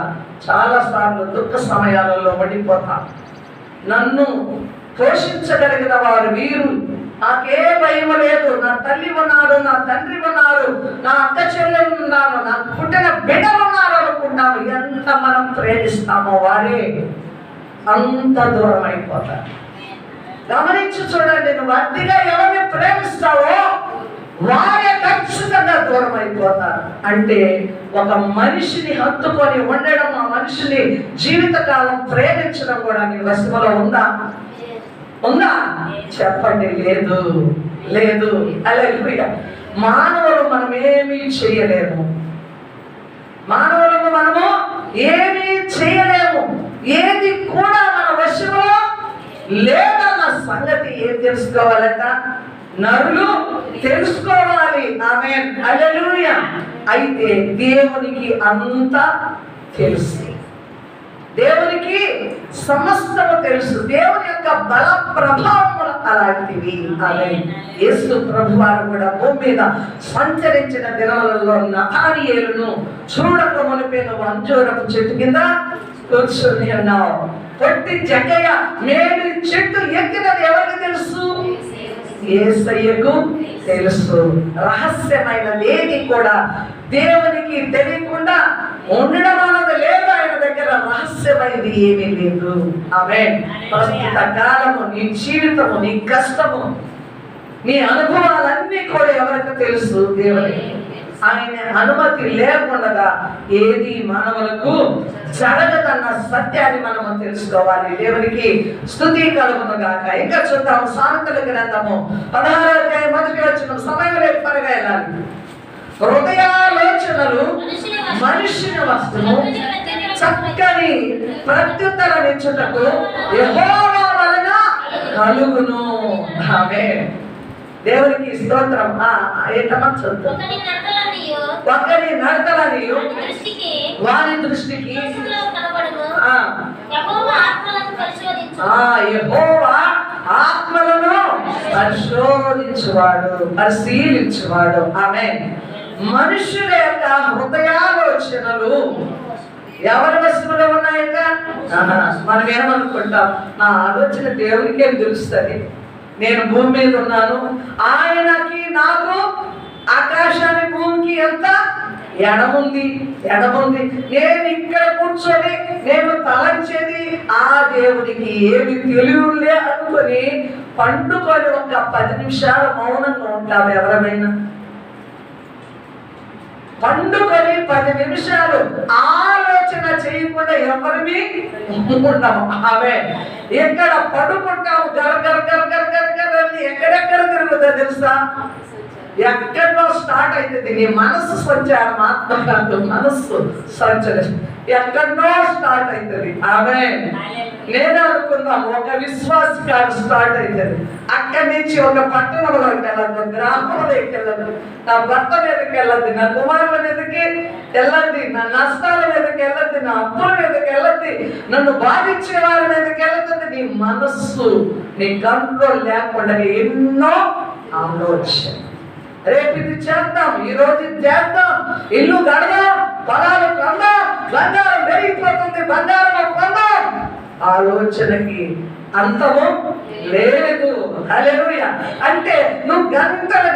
చాలా సార్లు దుఃఖ సమయాలలో పడిపోతాం. నన్ను పోషించగలిగిన వారు వీరు, నాకే భయం లేదు, నా తల్లి ఉన్నారు, నా తండ్రి ఉన్నారు, నా అక్క చెల్లెలు ఉన్నారు, నాకు పుట్టిన బిడ్డలు ఉన్నారు అనుకుంటాము. ఎంత మనం ప్రేమిస్తామో వారే అంత దూరం అయిపోతారు. గమనించి చూడండి, నువ్వు అతిగా ఎవరిని ప్రేమిస్తావో వారే ఖచ్చితంగా దూరం అయిపోతారు. అంటే ఒక మనిషిని హత్తుకొని ఉండడం, ఆ మనిషిని జీవితకాలం ప్రేమించడం కూడా నీ వశంలో ఉందా? చెప్పండి. లేదు. హల్లెలూయా. మానవులు మనం ఏమీ చేయలేము, మానవులను మనము ఏమీ చేయలేము. ఏది కూడా మన వశంలో లేదన్న సంగతి ఏం తెలుసుకోవాలట? నరులు తెలుసుకోవాలి. ఆమేన్, హల్లెలూయా. అయితే దేవునికి అంతా తెలుసు, దేవునికి సమస్తము తెలుసు. దేవుని యొక్క బల ప్రభావములు అలాంటివి. ఆమేన్. యేసు ప్రభువారు కూడా భూమి మీద సంచరించిన దినాలలో నతానియేలును చూడక మునిపే నువ్వు అంజూరపు చెట్టు కింద కూర్చొని ఉన్నావు. పొట్టి జక్కయ్య మేలు చెట్టు ఎక్కినది ఎవరికి తెలుసు? యేసయ్యకు తెలుసు. రహస్యమైనదేది కూడా దేవునికి తెలియకుండా ఉండడం అన్నది లేదు. ఆయన దగ్గర రహస్యమైనది ఏమీ లేదు. ఆమేన్. ప్రస్తుత కాలము, నీ జీవితము, నీ కష్టము, నీ అనుభవాలన్నీ కూడా ఎవరికి తెలుసు? దేవునికి. ఆయన అనుమతి లేకుండా ఏది మానవులకు జరగదన్న సత్యాన్ని మనము తెలుసుకోవాలి. దేవునికి స్తుతి కలుగును గాక. ఇంకా చూద్దాం సామెతల గ్రంథము 16వ అధ్యాయం 1వ వచనం. సమయం లేదు, త్వరగా వెళ్ళాలి. హృదయాలోచనలు మనుష్యుని వస్తువు, చక్కని ప్రత్యుత్తరమిచ్చుటకు యెహోవా వలన కలుగును. ఆమేన్. దేవునికి స్తోత్రం. ఏంటమ్మా చూద్దాం. ఒకరి నడతలనియు వారి దృష్టికి యెహోవా ఆత్మలను పరిశోధించువాడు, పరిశీలించువాడు. ఆమేన్. మనుషుల యొక్క హృదయాలోచనలు ఎవరి వశంలో ఉన్నాయట? మనం ఏమనుకుంటాం? నా ఆలోచన దేవునికే తెలుస్తుంది. నేను భూమి మీద ఉన్నాను, ఆయనకి నాకు ఆకాశానికి భూమికి ఎంత ఎడముంది. నేను ఇక్కడ కూర్చొని నేను తలంచేది ఆ దేవుడికి ఏమి తెలియలే అనుకొని పండుకొని ఒక 10 నిమిషాలు మౌనంగా ఉంటాము. ఎవరమైనా పండుకొని 10 నిమిషాలు ఆలోచన చేయకుండా ఎవరిని ఉండము. ఆమె ఎక్కడ పడుకుంటాము, ఎక్కడెక్కడ తిరుగుతుందో తెలుసా? ఎక్కడో స్టార్ట్ అవుతుంది నీ మనస్సు సంచారం. ఆత్మ కాదు, మనస్సు సంచరం ఎక్కడో స్టార్ట్ అవుతుంది. ఆమె నేను అనుకుందాం ఒక విశ్వాస కాదు స్టార్ట్ అవుతుంది. అక్కడి నుంచి ఒక పట్టణంలోకి వెళ్ళదు, గ్రామంలోకి వెళ్ళదు, నా భర్త మీదకి వెళ్ళద్దు, నా కుమారుల మీదకి వెళ్ళద్ది, నా నష్టాల మీదకి వెళ్ళద్ది, నా అప్పుల మీదకి వెళ్ళద్ది, నన్ను బాధించే వారి మీదకి వెళ్ళదు. నీ మనస్సు నీ కంట్రోల్ లేకుండా ఎన్నో ఆలోచన. రేపు ఇది చేద్దాం, ఈ రోజు ఇది చేద్దాం, ఇల్లు కడదాం, పొలాలు కొందాం, బంగారం పెరిగిపోతుంది, బంగారం కొందాం. ఆలోచనకి అంతము లేదు. హల్లెలూయా. అంటే నువ్వు గంటలు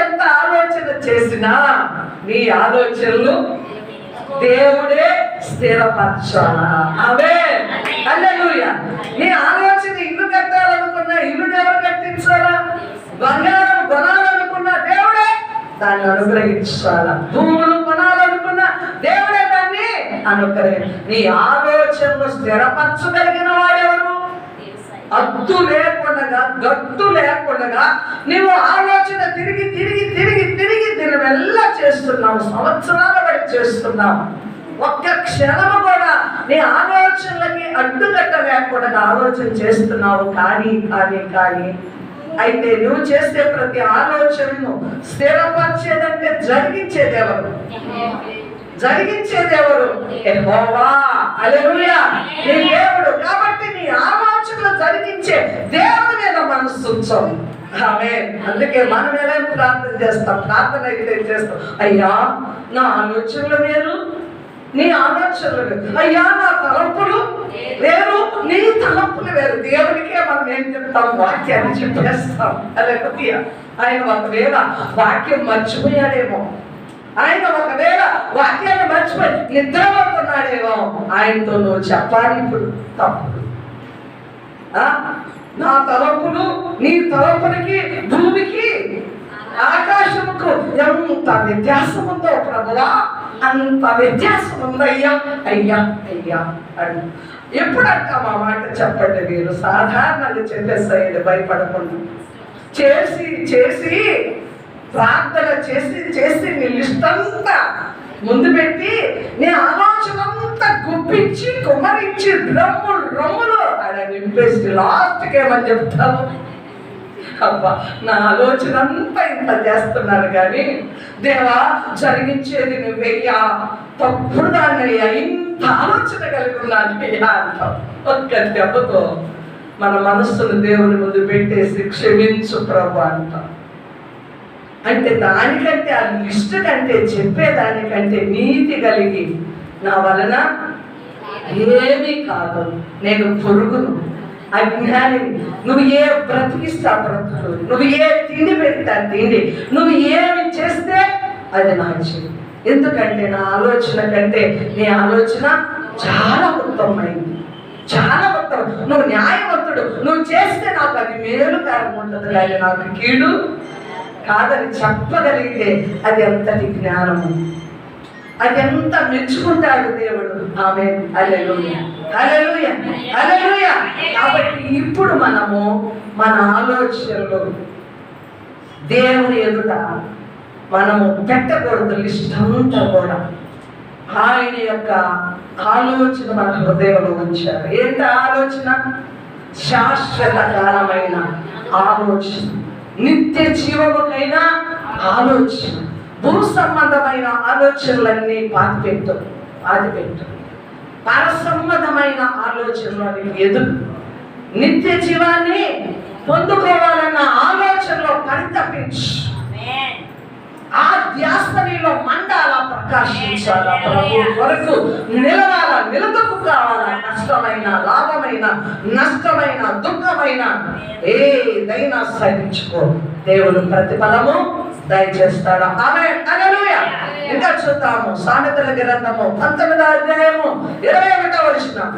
ఎంత ఆలోచన చేసినా నీ ఆలోచనలు దేవుడే స్థిరపరచాలా. ఆమేన్. హల్లెలూయా. నీ ఆలోచన ఇల్లు కట్టాలనుకున్నా ఇల్లుని ఎవరు కట్టించాలా? బంగారం కొనాలనుకున్నా దేవుడే దాన్ని అనుగ్రహించాలా. భూములు కొనాలనుకున్నా దేవుడే దాన్ని అనుగ్రహించాలి. నీ ఆలోచనలు స్థిరపరచగలిగిన వాడెవరు? అద్దు లేకుండా, గట్టు లేకుండా నువ్వు ఆలోచన తిరిగి దీన్ని వెళ్ళ చేస్తున్నావు, సంవత్సరాల బట్టి చేస్తున్నావు. ఒక్క క్షణము కూడా నీ ఆలోచనలకి అడ్డుకట్ట లేకుండా ఆలోచన చేస్తున్నావు. కానీ అయితే నువ్వు చేసే ప్రతి ఆలోచనను స్థిరపరిచేదంటే జరిగించేదెవరు? యెహోవా. హల్లెలూయా. నీ దేవుడు. కాబట్టి నీ ఆలోచనలు జరిగించే దేవుడి మీద మనసు ఉంచాలి. ఆమేన్. అందుకే మనం ఎలా ప్రార్థన చేస్తాం? ప్రార్థన అయితే చేస్తాం, అయ్యా నా ఆలోచనలు వేరు, నీ ఆలోచనలు వేరు. అయ్యా నా తలంపులు వేరు, నీ తలంపులు వేరు. దేవునికే మనం ఏం చెప్తాం? వాక్యాన్ని చెప్పేస్తాం. హల్లెలూయా. ఆయన ఒకవేళ వాక్యం మర్చిపోయాడేమో, ఆయన ఒకవేళ వాక్యాన్ని మర్చిపోయి నిద్రపోతున్నాడేమో, ఆయనతో నువ్వు చెప్పాలి ఇప్పుడు తప్పుడు. నా తలంపులు నీ తలంపులకి భూమికి ఆకాశముకు ఎంత వ్యత్యాసం ఉందో ప్రభువా, అంత వ్యత్యాసం ఉందయ్యా. అయ్యా అని ఎప్పుడు అంటాం ఆ మాట? చెప్పండి. మీరు సాధారణంగా చెప్పేస్తాయి భయపడకుండా. చేసి ప్రార్థన చేసి నీ లిస్ట్ అంతా ముందు పెట్టి నీ ఆలోచన అంతా గుప్పించి కుమ్మరించి రొమ్ములు అలా నింపేసి లాస్ట్కి ఏమని చెప్తావు? అబ్బా నా ఆలోచన అంతా ఇంత చేస్తున్నారు కానీ దేవా జరిగించేది నువ్వెయ్యా, తప్పుడు దాన్నయ్యా, ఇంత ఆలోచన కలిగి ఉన్నానయ్యా అంటావు. ఒక్క దెబ్బతో మన మనస్సును దేవుని ముందు పెట్టేసి క్షమించు ప్రభు అంటాం. అంటే దానికంటే ఆ లిస్ట్ కంటే చెప్పేదానికంటే నీతి కలిగి నా వలన ఏమీ కాదు, నేను పురుగును, అజ్ఞానిని. నువ్వు ఏ బ్రతికిస్తా బ్రతుకు, నువ్వు ఏ తిండి పెడతా తిండి, నువ్వు ఏమి చేస్తే అది నా చెయ్యి. ఎందుకంటే నా ఆలోచన కంటే నీ ఆలోచన చాలా ఉత్తమమైంది, చాలా ఉత్తమం. నువ్వు న్యాయవంతుడు, నువ్వు చేస్తే నాకు అది మేలుకరం ఉంటుంది కానీ నాకు కీడు కాదని చెప్పగలిగితే అది ఎంతటి జ్ఞానము, అది ఎంత మెచ్చుకుంటాడు దేవుడు. ఆమేన్. హల్లెలూయా, హల్లెలూయా, హల్లెలూయా. కాబట్టి ఇప్పుడు మనము మన ఆలోచనలు దేవుని ఎదుట మనము పెట్టకూడదు. లిస్ట్ అంతా కూడా ఆయన యొక్క ఆలోచన మన హృదయంలో ఉంచారు. ఏంటి ఆలోచన? శాశ్వత కాలమైన ఆలోచన, నిత్య జీవముకైన ఆలోచన, భూ సంబంధమైన ఆలోచనలన్నీ పాతిపెట్టు. పర సంబంధమైన ఆలోచనలు ఎదురు నిత్య జీవాన్ని పొందుకోవాలన్న ఆలోచనలో పరితపించు. ఆ ధ్యాస నీలో మండాల, ప్రకాశించాల, ప్రభు వరకు నిలవాల, నిలదొక్కు కావాలా. కష్టమైన, లాభమైన, నష్టమైన, దుఃఖమైన ఏదైనా సహించుకో, దేవుడు ప్రతిఫలము దయచేస్తాడు. ఆమేన్. హల్లెలూయా. ఇంకా చూద్దాము సామెతల గ్రంథము 19వ అధ్యాయము 21వ వచనం.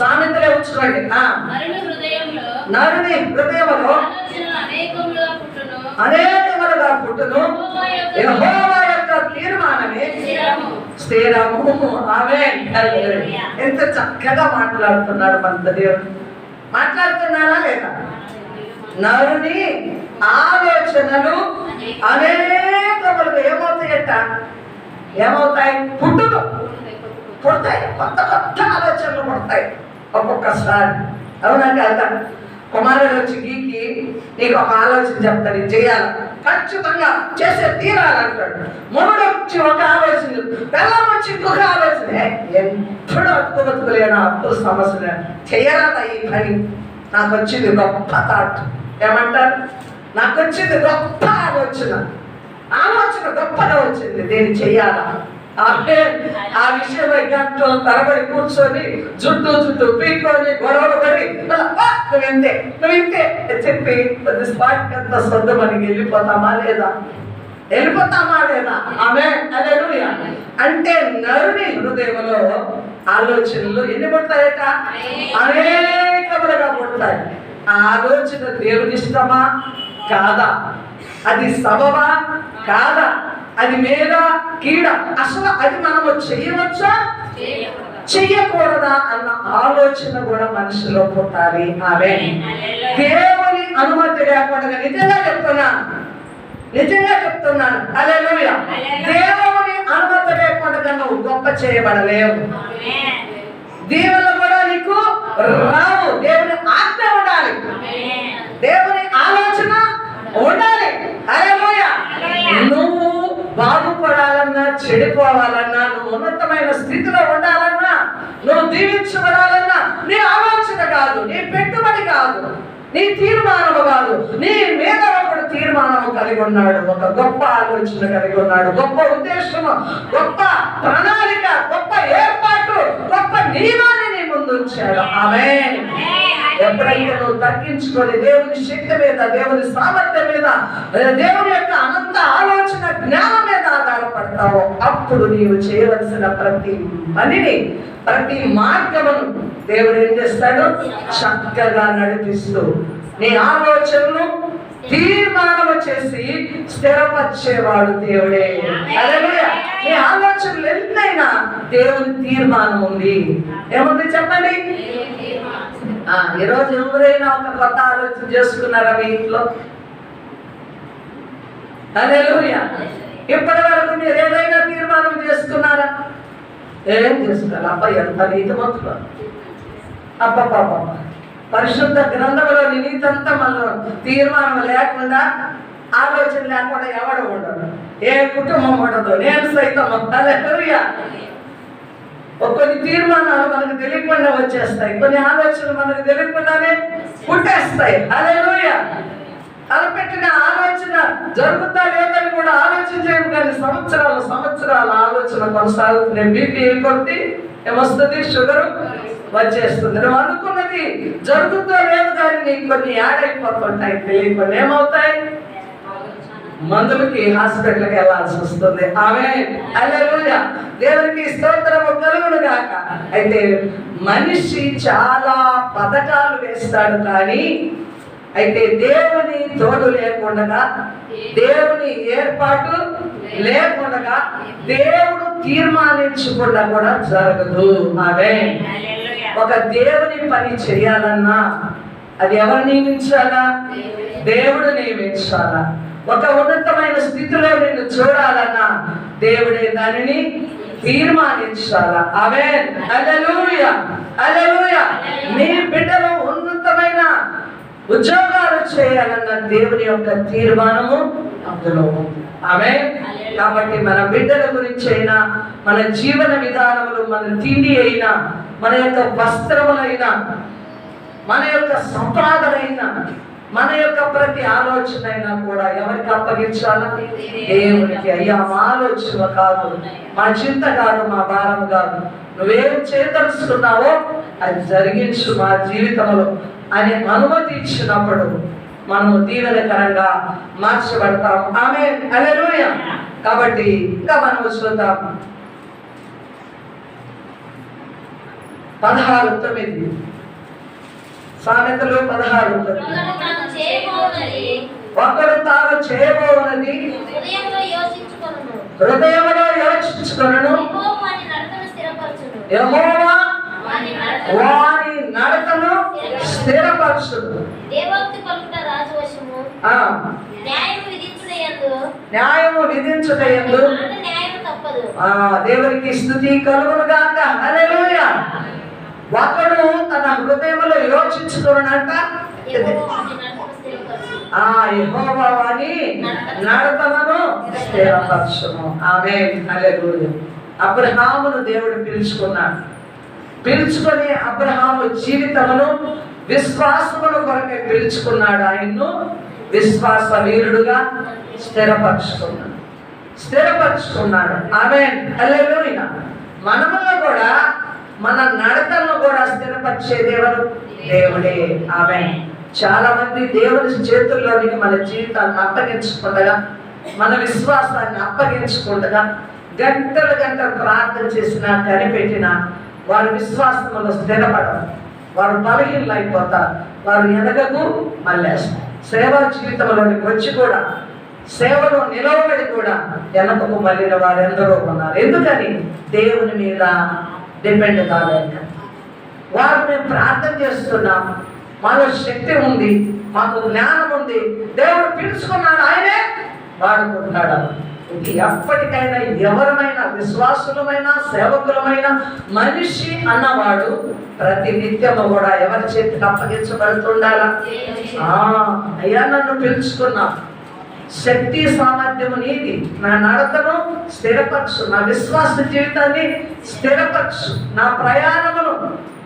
సామెతలే ఉంచుకోండి. నరుని హృదయములో అనేకములుగా పుట్టును, యెహోవా యొక్క తీర్మానమే స్థిరము. ఆమేన్. ఎంత చక్కగా మాట్లాడుతున్నాడు మన దేవుడు. మాట్లాడుతున్నాడా లేదా? నరుని ఆలోచనలు అనేకములుగా ఏమవుతాయట? ఏమవుతాయి? పుడతాయి. కొత్త కొత్త ఆలోచనలు పుడతాయి ఒక్కొక్కసారి. అవునా కదా? కుమారుడు వచ్చి గీకి నీకు ఒక ఆలోచన చెప్తాడు, ఇది చేయాలి, ఖచ్చితంగా చేసే తీరాలంటాడు. మొగుడు వచ్చి ఒక ఆలోచన, పిల్లలు వచ్చి ఇంకొక ఆలోచన. ఎప్పుడు అతుకులేనా అప్పుడు సమస్య చేయరాదా ఈ పని? నాకు వచ్చింది గొప్ప థాట్. ఏమంటారు? నాకు వచ్చింది గొప్ప ఆలోచన గొప్పగా వచ్చింది, దీన్ని చెయ్యాలా? ఆ విషయమై గంటలు తరబడి కూర్చొని జుట్టు పీక్కొని గొడవలు పడి నువ్వు ఇంతే చెప్పి కొద్ది స్పాట్ అంతా సొంతమని వెళ్ళిపోతామా లేదా? ఆమేన్. హల్లెలూయా. అంటే నరుని హృదయంలో ఆలోచనలు ఎన్ని పుడతాయట? అనేకములుగా పుడతాయి. ఆ ఆలోచన దేవుని ఇష్టమా కాదా? అది సబబా కాదా? అది మేలా కీడా? అసలు అది మనము చెయ్యవచ్చా చెయ్యకూడదా అన్న ఆలోచన కూడా మనిషిలో పుట్టాలి. ఆమేన్. దేవుని అనుమతి లేకుండా నిజంగా చెప్తున్నాను హల్లెలూయా. దేవుని అనుమతి లేకుండా నువ్వు గొప్ప చేయబడలేవు. దీవెనలు కూడా నీకు రావు. దేవుని ఆజ్ఞ ఉండాలి, దేవుని ఆలోచన ఉండాలి. హల్లెలూయా. నువ్వు బాగుపడాలన్నా, చెడిపోవాలన్నా, నువ్వు ఉన్నతమైన స్థితిలో ఉండాలన్నా, నువ్వు దీవించబడాలన్నా నీ ఆలోచన కాదు, నీ పెట్టుబడి కాదు, నీ తీర్మానము కాదు. నీ మీద ఒకడు తీర్మానము కలిగి ఉన్నాడు, ఒక గొప్ప ఆలోచన కలిగి ఉన్నాడు, గొప్ప ఉద్దేశము, గొప్ప ప్రణాళిక, గొప్ప ఏర్పాటు, గొప్ప నియమాన్ని నీ ముందు ఉంచాడు. ఆమేన్. ఎప్పుడైతే నువ్వు తగ్గించుకొని దేవుని శక్తి మీద, దేవుని సామర్థ్యం మీద, దేవుని యొక్క అనంత ఆలోచన జ్ఞానం మీద ఆధారపడతావో అప్పుడు నీవు చేయవలసిన ప్రతి పనిని, ప్రతి మార్గమును దేవుడు ఏం చేస్తాడు? చక్కగా నడిపిస్తూ నీ ఆలోచనను తీర్మానము చేసి స్థిరపరిచేవాడు దేవుడే. హల్లెలూయా. నీ ఆలోచనలు ఎన్నైనా దేవుని తీర్మానం ఉంది. ఏముంది చెప్పండి? ఈరోజు ఎవరైనా ఒక కొత్త ఆలోచన చేసుకున్నారా మీ ఇంట్లో? హల్లెలూయా. ఇప్పటి వరకు మీరు ఏదైనా తీర్మానం చేసుకున్నారా? ఏం చేసుకున్నారు? అబ్బా ఎంత నీతిమంతులు! అబ్బా పరిశుద్ధ గ్రంథంలో నీతంతా మళ్ళీ తీర్మానం లేకుండా, ఆలోచన లేకుండా ఎవడు ఉండదు, ఏ కుటుంబం ఉండదు, నేను సైతం. హల్లెలూయా. కొన్ని తీర్మానాలు మనకు తెలియకుండా వచ్చేస్తాయి, కొన్ని ఆలోచనలు మనకు తెలియకుండానే పుట్టేస్తాయి. హల్లెలూయా. తలపెట్టిన ఆలోచన జరుగుతా లేదని కూడా ఆలోచించేవి, కానీ సంవత్సరాల ఆలోచన కొనసాగుతుంది. బీపీ కొట్టి ఏమొస్తుంది? షుగరు వచ్చేస్తుంది. నువ్వు అనుకున్నది జరుగుతూ లేదు, కానీ నీకు కొన్ని యాడ్ అయిపోతుంటాయి, తెలియకుండా ఏమవుతాయి, మందులకి హాస్పిటల్కి వెళ్ళాల్సి వస్తుంది. ఆమేన్, హల్లెలూయా. దేవునికి స్తోత్రము కలుగును గాక. అయితే మనిషి చాలా పథకాలు వేస్తాడు, కానీ అయితే దేవుని తోడు లేకుండా, దేవుని ఏర్పాటు లేకుండా, దేవుడు తీర్మానించకుండా కూడా జరగదు. ఆమేన్. ఒక దేవుని పని చేయాలన్నా అది ఎవరు నియమించాలా? దేవుడు నియమించాలా. ఒక ఉన్నతమైన స్థితిలో నిన్ను చూడాలన్నా దేవుడే దానిని తీర్మానించాలా. ఆమేన్, హల్లెలూయా, హల్లెలూయా. నీ బిడ్డలు ఉన్నతమైన ఉద్యోగాలు చేయాలన్న దేవుని యొక్క తీర్మానము అందులో ఉంది. ఆమేన్. కాబట్టి మన బిడ్డల గురించి అయినా, మన జీవన విధానములు, మన తిండి అయినా, మన యొక్క వస్త్రములైనా, మన యొక్క సంపాదనైనా, మన యొక్క ప్రతి ఆలోచన అయినా కూడా ఎవరికి అప్పగించాలా? దేవునికి. అయ్యా, మా ఆలోచన కాదు, మా చింత కాదు, మా భారం కాదు, నువ్వేం చేయదలుచుకున్నావో అది జరిగించు మా జీవితంలో అని అనుమతి ఇచ్చినప్పుడు మనము దీవెనకరంగా మార్చబడతాం. ఆమేన్, హల్లెలూయా. కాబట్టి ఇంకా మనము చూద్దాం 16:9 సామెతలు 16:9. ఒకడు తాను చేయబోనది హృదయంలో యోచించుకొనును, యెహోవా వాని నడకను స్థిరపరచును. న్యాయము విధించుటయందు దేవునికి స్తుతి కలుగును గాక. హల్లెలూయా. ఒకడు తన హృదయంలో యోచించుకున్నాడంట, యెహోవా వాని నడకలను స్థిరపరచును. ఆమేన్, హల్లెలూయా. అబ్రహామును దేవుడు పిలుచుకొని అబ్రహాము జీవితమును విశ్వాసముల కొరకే పిలుచుకున్నాడు. ఆయన్ను విశ్వాస వీరుడుగా స్థిరపరచుకున్నాడు. ఆమేన్, హల్లెలూయా. మనములో కూడా మన నడకలను కూడా స్థిరపరిచేది ఎవరు? దేవుడే. ఆమేన్. చాలా మంది దేవుని చేతుల్లోనికి మన జీవితాన్ని అప్పగించుకుండగా, మన విశ్వాసాన్ని అప్పగించుకుండగా, గంటలు ప్రార్థన చేసినా, కనిపెట్టినా వారు విశ్వాసంలో స్థిరపడరు, వారు బలహీనలు అయిపోతారు, వారు ఎనగకు మళ్ళేస్తారు. సేవా జీవితంలోనికి వచ్చి కూడా, సేవలో నిలవబడి కూడా వెనకకు మళ్ళిన వారు ఎందరో ఉన్నారు. ఎందుకని? దేవుని మీద డిపెండ్ కాలేక. వారు మేము ప్రార్థన చేస్తున్నాం, మాలో శక్తి ఉంది, మాకు జ్ఞానం ఉంది, దేవుడు పిలుచుకున్నాడు, ఆయనే వాడుకుంటాడు. ఇది ఎప్పటికైనా ఎవరమైనా, విశ్వాసులమైన, సేవకులమైన మనిషి అన్నవాడు ప్రతి నిత్యము కూడా ఎవరి చేతికి అప్పగించబడుతుండాలా? అయ్యా, నన్ను పిలుచుకున్నా, శక్తి సామర్థ్యము నీది, నా నడకను స్థిరపరచు, నా విశ్వాస జీవితాన్ని స్థిరపరచు, నా ప్రయాణమును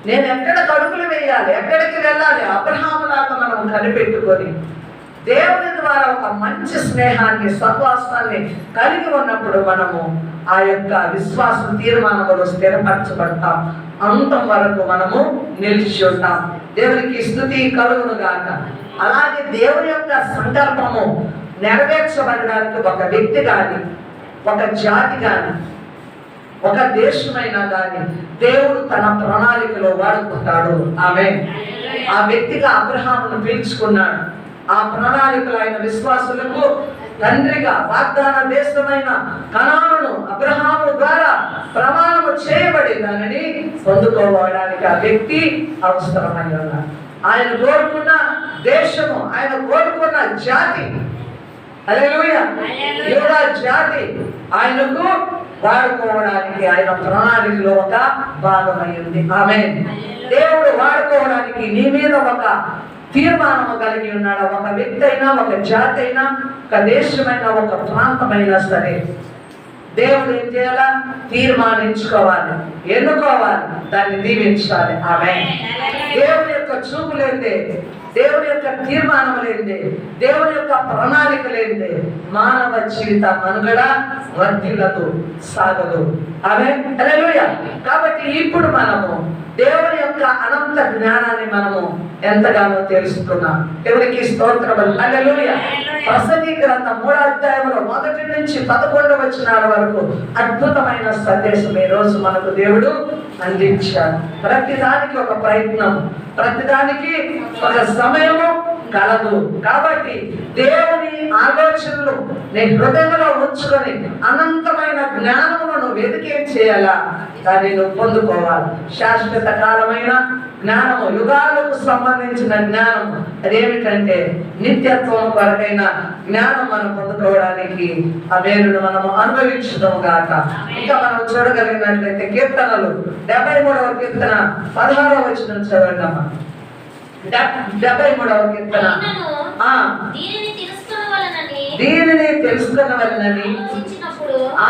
నేను ఎక్కడ అడుగులు వేయాలి, ఎక్కడికి వెళ్ళాలి, అబ్రహాములాగా మనం కనిపెట్టుకొని దేవుని ద్వారా ఒక మంచి స్నేహాన్ని, సహవాసాన్ని కలిగి ఉన్నప్పుడు మనము ఆ యొక్క విశ్వాస తీర్మానములు స్థిరపరచబడతాం. అంతం వరకు మనము నిలిచి ఉంటాం. దేవునికి స్తుతి కలుగును గాక. అలాగే దేవుని యొక్క సంకల్పము నెరవేర్చబడడానికి ఒక వ్యక్తి కానీ, ఒక జాతి కానీ, ఒక దేశమైనా కానీ దేవుడు తన ప్రణాళికలో వాడుకుంటాడు. ఆమేన్. ఆ వ్యక్తిగా అబ్రహామును పిలుచుకున్నాడు. ఆ ప్రణాళికలు ఆయన విశ్వాసులకు తండ్రిగా వాగ్దాన దేశమైన కనానును అబ్రహాము ద్వారా ప్రమాణము చేయబడి దానిని పొందుకోవడానికి ఆ వ్యక్తి అవసరమై ఉన్నాడు. ఆయన కోరుకున్న దేశము, ఆయన కోరుకున్న జాతి, హల్లెలూయా, యూదా జాతి ఆయనకు వాడుకోవడానికి ఆయన ప్రణాళికలో ఒక భాగమైంది. ఆమేన్. దేవుడు వాడుకోవడానికి నీ మీద ఒక తీర్మానము కలిగి ఉన్నాడు. ఒక వ్యక్తి అయినా, ఒక జాతి అయినా, ఒక దేశమైనా, ఒక ప్రాంతమైనా సరే దేవుడు ఏం చేయాలా? తీర్మానించుకోవాలి, ఎన్నుకోవాలి, దాన్ని దీవించాలి. ఆమేన్. దేవుని యొక్క చూపు లేదే, దేవుని యొక్క తీర్మానం లేదే, దేవుని యొక్క ప్రణాళిక లేదే మానవ జీవిత మనుగడ వర్ధిల్లదు, సాగదు. హల్లెలూయా. కాబట్టి ఇప్పుడు మనము దేవుని యొక్క అనంత జ్ఞానాన్ని మనము ఎంతగానో తెలుసుకున్నాం. దేవునికి స్తోత్రం. హల్లెలూయా. ప్రసంగి గ్రంథం 3వ అధ్యాయంలో 1 నుంచి 11 వచనాల వరకు అద్భుతమైన సందేశం ఈ రోజు మనకు దేవుడు అందించాడు. ప్రతిదానికి ఒక ప్రయత్నం, ప్రతిదానికి ఒక సమయము కలదు. కాబట్టి దేవుని ఆలోచనలు నీ హృదయంలో ఉంచుకొని అనంతమైన జ్ఞానమును వెతికేం చేయాలా, దాన్ని నువ్వు పొందుకోవాలి. శాశ్వత కాలమైన జ్ఞానము, యుగాలకు సంబంధించిన జ్ఞానము, అదేమిటంటే నిత్యత్వం కొరకైన జ్ఞానం మనం పొందుకోవడానికి ఆ మేలును మనము అనుభవించుదాం గాక. ఇంకా మనం చూడగలిగినట్లయితే కీర్తనలు 73వ కీర్తన 16వ వచనం చదవండమ్మా. 73వ కీర్తన. దీనిని తెలుసుకున్నవలనని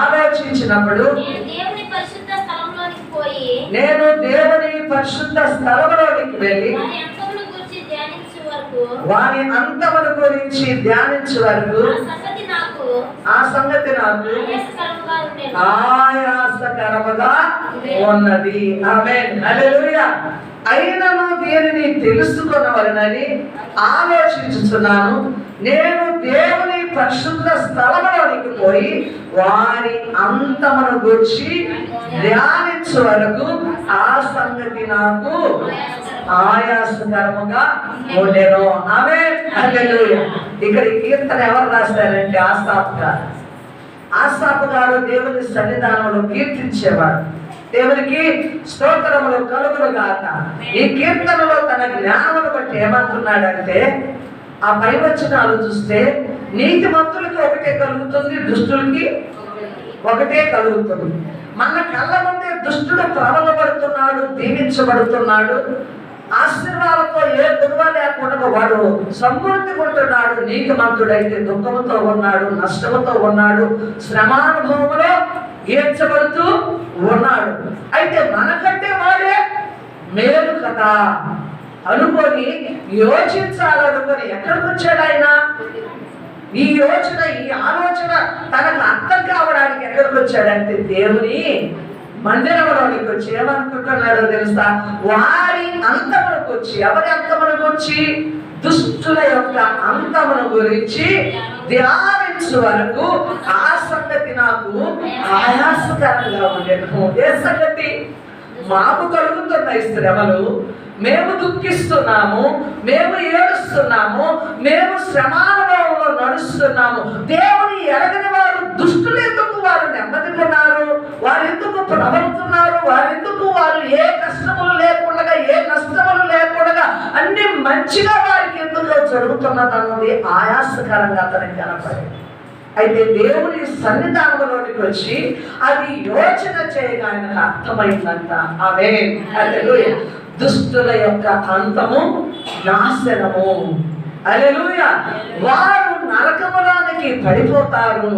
ఆలోచించినప్పుడు నేను దేవుని పరిశుద్ధ స్థలములోనికి వెళ్ళి వాని అంతమును గురించి ధ్యానించే వరకు ఆ సంగతి నాకు ఆయాసకరముగా ఉన్నది. ఆమేన్. హల్లెలూయా. అయినను దీనిని తెలుసుకొనవలెనని ఆలోచించుచున్నాను. నేను దేవుని పరిశుద్ధ స్థలములోనికి పోయి వారి అంతమును గురించి ధ్యానించే వరకు ఆ సంగతి నాకు ఆయాసకరముగా ఉండెను. ఆమేన్. హల్లెలూయా. ఇక్కడ ఈ కీర్తన ఎవరు రాస్తారంటే ఆసాపు గారు. ఆసాపు గారు దేవుని సన్నిధానంలో కీర్తించేవాడు. దేవునికి స్తోత్రములు కలుగును గాక. ఈ కీర్తనలో తన జ్ఞానమును బట్టి ఏమంటున్నాడంటే, ఆ పై వచనాలు చూస్తే నీతిమంతులకి ఒకటే కలుగుతుంది, దుష్టులకి ఒకటే కలుగుతుంది. మన కళ్ళ ముందే దుష్టుడు ప్రబలబడుతున్నాడు, దీవించబడుతున్నాడు, ఆశీర్వాదాలతో ఏ దుర్వ లేకుండా వాడు సమృద్ధి ఉంటున్నాడు. నీతిమంతుడైతే దుఃఖముతో ఉన్నాడు, నష్టముతో ఉన్నాడు, శ్రమానుభవంలో ఏడ్చబడుతూ ఉన్నాడు. అయితే మనకంటే వాడే మేలు కదా అనుకొని యోచించాలనుకొని ఎక్కడికి వచ్చాడు ఆయన? ఈ యోచన, ఈ ఆలోచన తనకు అర్థం కావడానికి ఎక్కడికి వచ్చాడంటే దేవుని మందిరంలోనికి వచ్చి ఏమనుకుంటున్నాడో తెలుసా? వారి అంతమునకు వచ్చి, ఎవరి అంతమునకు వచ్చి? దుష్టుల యొక్క అంతమును గురించి ధ్యానించు వరకు ఆ సంగతి నాకు ఆయాసకరంగా ఉండేను. ఏ సంగతి? మాకు కలుగుతున్న శ్రమలు, మేము దుఃఖిస్తున్నాము, మేము ఏడుస్తున్నాము, మేము శ్రమానుభవంలో నడుస్తున్నాము. దేవుని ఎరగని వారు దుష్టులు ఎందుకు వారు నెమ్మదికున్నారు? వారు ఎందుకు ప్రబలుతున్నారు? వారు ఏ కష్టములు లేకుండా, ఏ నష్టములు లేకుండా అన్ని మంచిగా వారికి ఎందుకు జరుగుతున్నది అన్నది ఆయాసకరంగా అతనికి కనపడింది. అయితే దేవుని సన్నిధానంలోనికి వచ్చి అది యోచన చేయగా ఆయనకు అర్థమైందంట. ఆమేన్. హల్లెలూయా. దుష్టుల యొక్క అంతము నాశనము. హల్లెలూయా. వారు నరకములోనికి పడిపోతారు,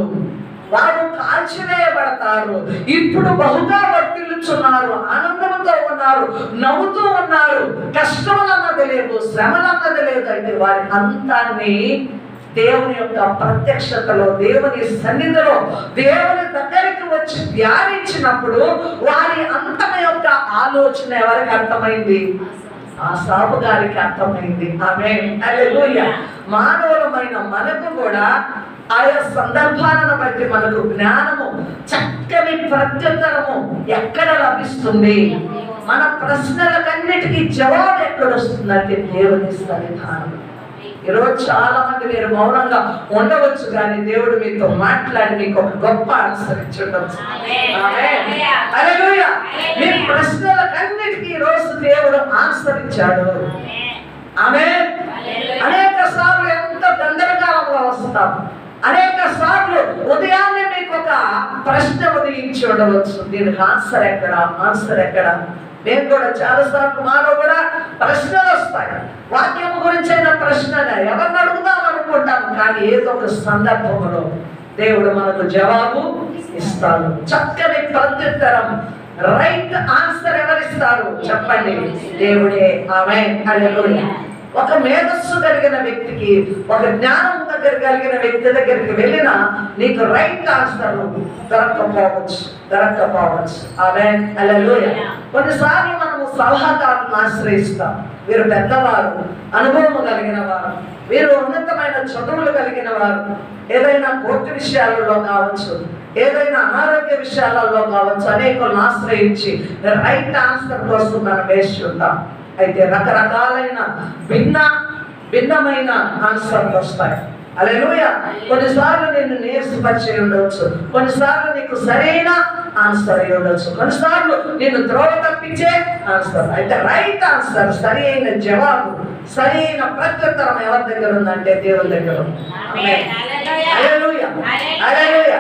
వారు కాల్చివేయబడతారు. ఇప్పుడు బహుగా వర్తిల్లుచున్నారు, ఆనందంతో ఉన్నారు, నవ్వుతూ ఉన్నారు. కష్టములన్నది లేదు, శ్రమలన్నది లేదు. అయితే వారి అంతాన్ని దేవుని యొక్క ప్రత్యక్షతలో, దేవుని సన్నిధిలో, దేవుని దగ్గరికి వచ్చి ధ్యానించినప్పుడు వారి అంతమ యొక్క ఆలోచన ఎవరికి అర్థమైంది? ఆసాపు గారికి అర్థమైంది. ఆమేన్. హల్లెలూయా. మానవులమైన మనకు కూడా ఆయా సందర్భాలను బట్టి మనకు జ్ఞానము, చక్కని ప్రత్యుత్తరము ఎక్కడ లభిస్తుంది? మన ప్రశ్నలకన్నిటికీ జవాబు ఎక్కడ వస్తుందంటే దేవుని సన్నిధానం. ఈరోజు చాలా మంది మీరు మౌనంగా ఉండవచ్చు, కానీ దేవుడు మీతో మాట్లాడి మీకు ఒక గొప్ప ఆన్సర్ ఇచ్చి ఉండవచ్చు. హల్లెలూయా. మీ ప్రశ్నలకన్నిటికీ ఈరోజు దేవుడు ఆన్సర్ ఇచ్చాడు. ఆమేన్. అనేక సార్లు ఎంత గందరగోళంలో వస్తాం, అనేక సార్లు ఉదయాన్నే మీకు ఒక ప్రశ్న ఉదయించి ఉండవచ్చు, దీనికి ఆన్సర్ ఎక్కడ, ఆన్సర్ ఎక్కడ? మేము కూడా చాలా సార్లు మాలో కూడా ప్రశ్నలు వస్తాయి. వాక్యం గురించి అయిన ప్రశ్నలు ఎవరిని అడుగుదాం అనుకుంటాం, కానీ ఏదో ఒక సందర్భంలో దేవుడు మనకు జవాబు ఇస్తాడు. చక్కని ప్రత్యుత్తరం రైట్ ఆన్సర్ ఎవరిస్తారు చెప్పండి? దేవుడే. ఆమేన్, హల్లెలూయా. ఒక మేధస్సు కలిగిన వ్యక్తికి, ఒక జ్ఞానం కలిగిన వ్యక్తి దగ్గరికి వెళ్ళినా నీకు రైట్ ఆన్సర్ దొరక్కపోవచ్చు. ఆమేన్, హల్లెలూయా. కొన్నిసార్లు మనము సలహాదారులను ఆశ్రయిస్తాం. వీరు పెద్దవారు, అనుభవం కలిగిన వారు, వీరు ఉన్నతమైన చదువులు కలిగిన వారు, ఏదైనా కోర్టు విషయాలలో కావచ్చు, ఏదైన ఆరోగ్య విషయాలలో కావచ్చు, అనేకులను ఆశ్రయించి రైట్ ఆన్సర్ కోసం మనం వేసి ఉంటాం. అయితే రకరకాలైన భిన్నమైన ఆన్సర్లు వస్తాయి. హల్లెలూయా. కొన్నిసార్లు నేను నీరసపరిచి ఉండవచ్చు, కొన్నిసార్లు నీకు సరైన ఆన్సర్ ఉండొచ్చు, కొన్నిసార్లు నేను ద్రోవ తప్పించే ఆన్సర్. అయితే రైట్ ఆన్సర్, సరి అయిన జవాబు, సరైన ప్రత్యుత్తరం ఎవరి దగ్గర ఉందంటే దేవుని దగ్గర ఉంది. హల్లెలూయా, హల్లెలూయా.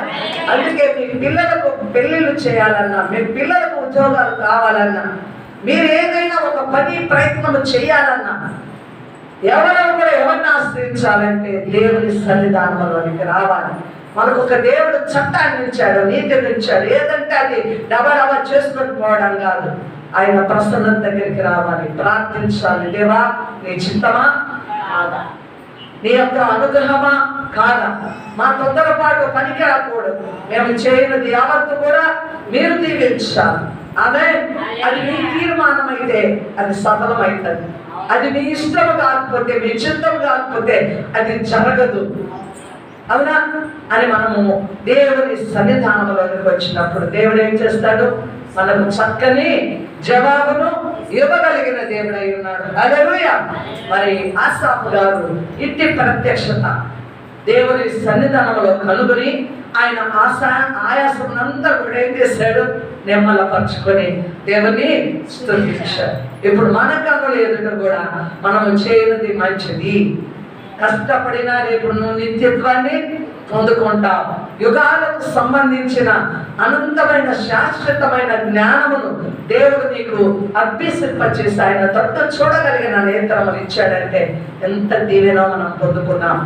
అందుకే మీ పిల్లలకు పెళ్లిళ్ళు చేయాలన్నా, మీ పిల్లలకు ఉద్యోగాలు కావాలన్నా, మీరు ఏదైనా ఒక పని ప్రయత్నం చేయాలన్నా, ఎవరిని ఆశ్రయించాలంటే దేవుని సన్నిధానంలోనికి రావాలి. మనకు ఒక దేవుడు చట్టాన్ని ఇచ్చాడు, నీతిని ఇచ్చాడు. ఏదంటే అది డబడబా చేసుకొని పోవడం కాదు. ఆయన ప్రసన్నత దగ్గరికి రావాలి, ప్రార్థించాలి. దేవా, నీ చిత్తమా కాదా, నీ యొక్క అనుగ్రహమా కాదా, మా తొందరపాటు పనికి రాకూడదు, మేము చేయనిది యావత్తు కూడా మీరు దీవించాలి. ఆమేన్. అది మీ తీర్మానం అయితే అది సఫలమవుతుంది. అది మీ ఇష్టం కాకపోతే, మీ చిత్తం కాకపోతే అది జరగదు. అవునా అని మనము దేవుని సన్నిధానంలోకి వచ్చినప్పుడు దేవుడు ఏం చేస్తాడు? మనకు చక్కని జవాబును ఇవ్వగలిగిన దేవుడై ఉన్నాడు. హల్లెలూయా. మరి ఆసాఫు గారు ఇట్టి ప్రత్యక్షత దేవుని సన్నిధానంలో కనుగొని ఆయన ఆయాసంతా కూడా ఏం చేశాడు? నెమ్మలపరుచుకొని దేవుని స్తుతించాడు. ఇప్పుడు మన కనుల ఎదుట కూడా మనము చేయనిది మంచిది, కష్టపడినా రేపు నువ్వు నిత్యత్వాన్ని పొందుకుంటావు. యుగాలకు సంబంధించిన అనంతమైన శాశ్వతమైన జ్ఞానమును దేవుడు నీకు అభ్యసింపచేసి ఆయన తొట్ట చూడగలిగిన నేత్రములు ఇచ్చాడంటే ఎంత దీవెనో మనం పొందుకున్నాం.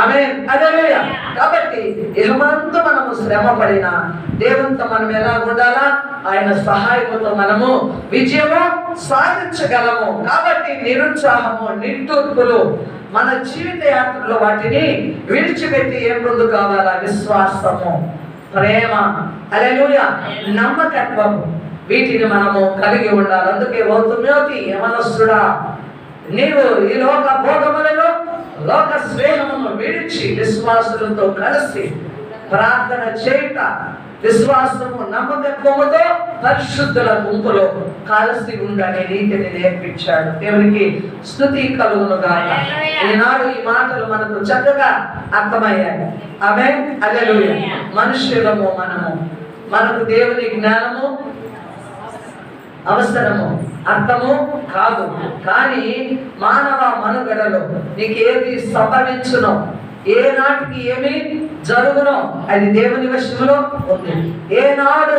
ఆమేన్, హల్లెలూయా. కాబట్టి ఇహమంతా మనము శ్రమ పడినా దేవునితో మనం ఎలా ఉండాలా? ఆయన సహాయముతో మనము విజయము సాధించగలము. కాబట్టి నిరుత్సాహము, నిట్టూర్పులు మన జీవిత యాత్రలో వాటిని విడిచిపెట్టి ఏం ముందు కావాలా? విశ్వాసము, ప్రేమ, హల్లెలూయా, నమ్మకత్వము, వీటిని మనము కలిగి ఉండాలి. అందుకే ఓ తిమోతి యవనస్తుడా, నీవు ఈ లోక భోగములలో లోక స్నేహమును విడిచి విశ్వాసులతో కలిసి ప్రార్థన చేయుట, విశ్వాసము నమ్మకత్వముతో పరిశుద్ధుల గుంపులో కలిసి ఉండని నీతిని నేర్పించాడు. దేవునికి స్తుతి కలుగును గాక. ఈనాడు ఈ మాటలు మనకు చక్కగా అర్థమయ్యాయి. ఆమేన్, హల్లెలూయా. మనుష్యులము మనకు దేవుని జ్ఞానము అవసరము, అర్థము కాదు. కానీ మానవ మనుగడలో నీకు ఏది సంభవించునో, ఏ నాటికి ఏమి జరుగునో అది దేవుని వశంలో ఉంది. ఏనాడు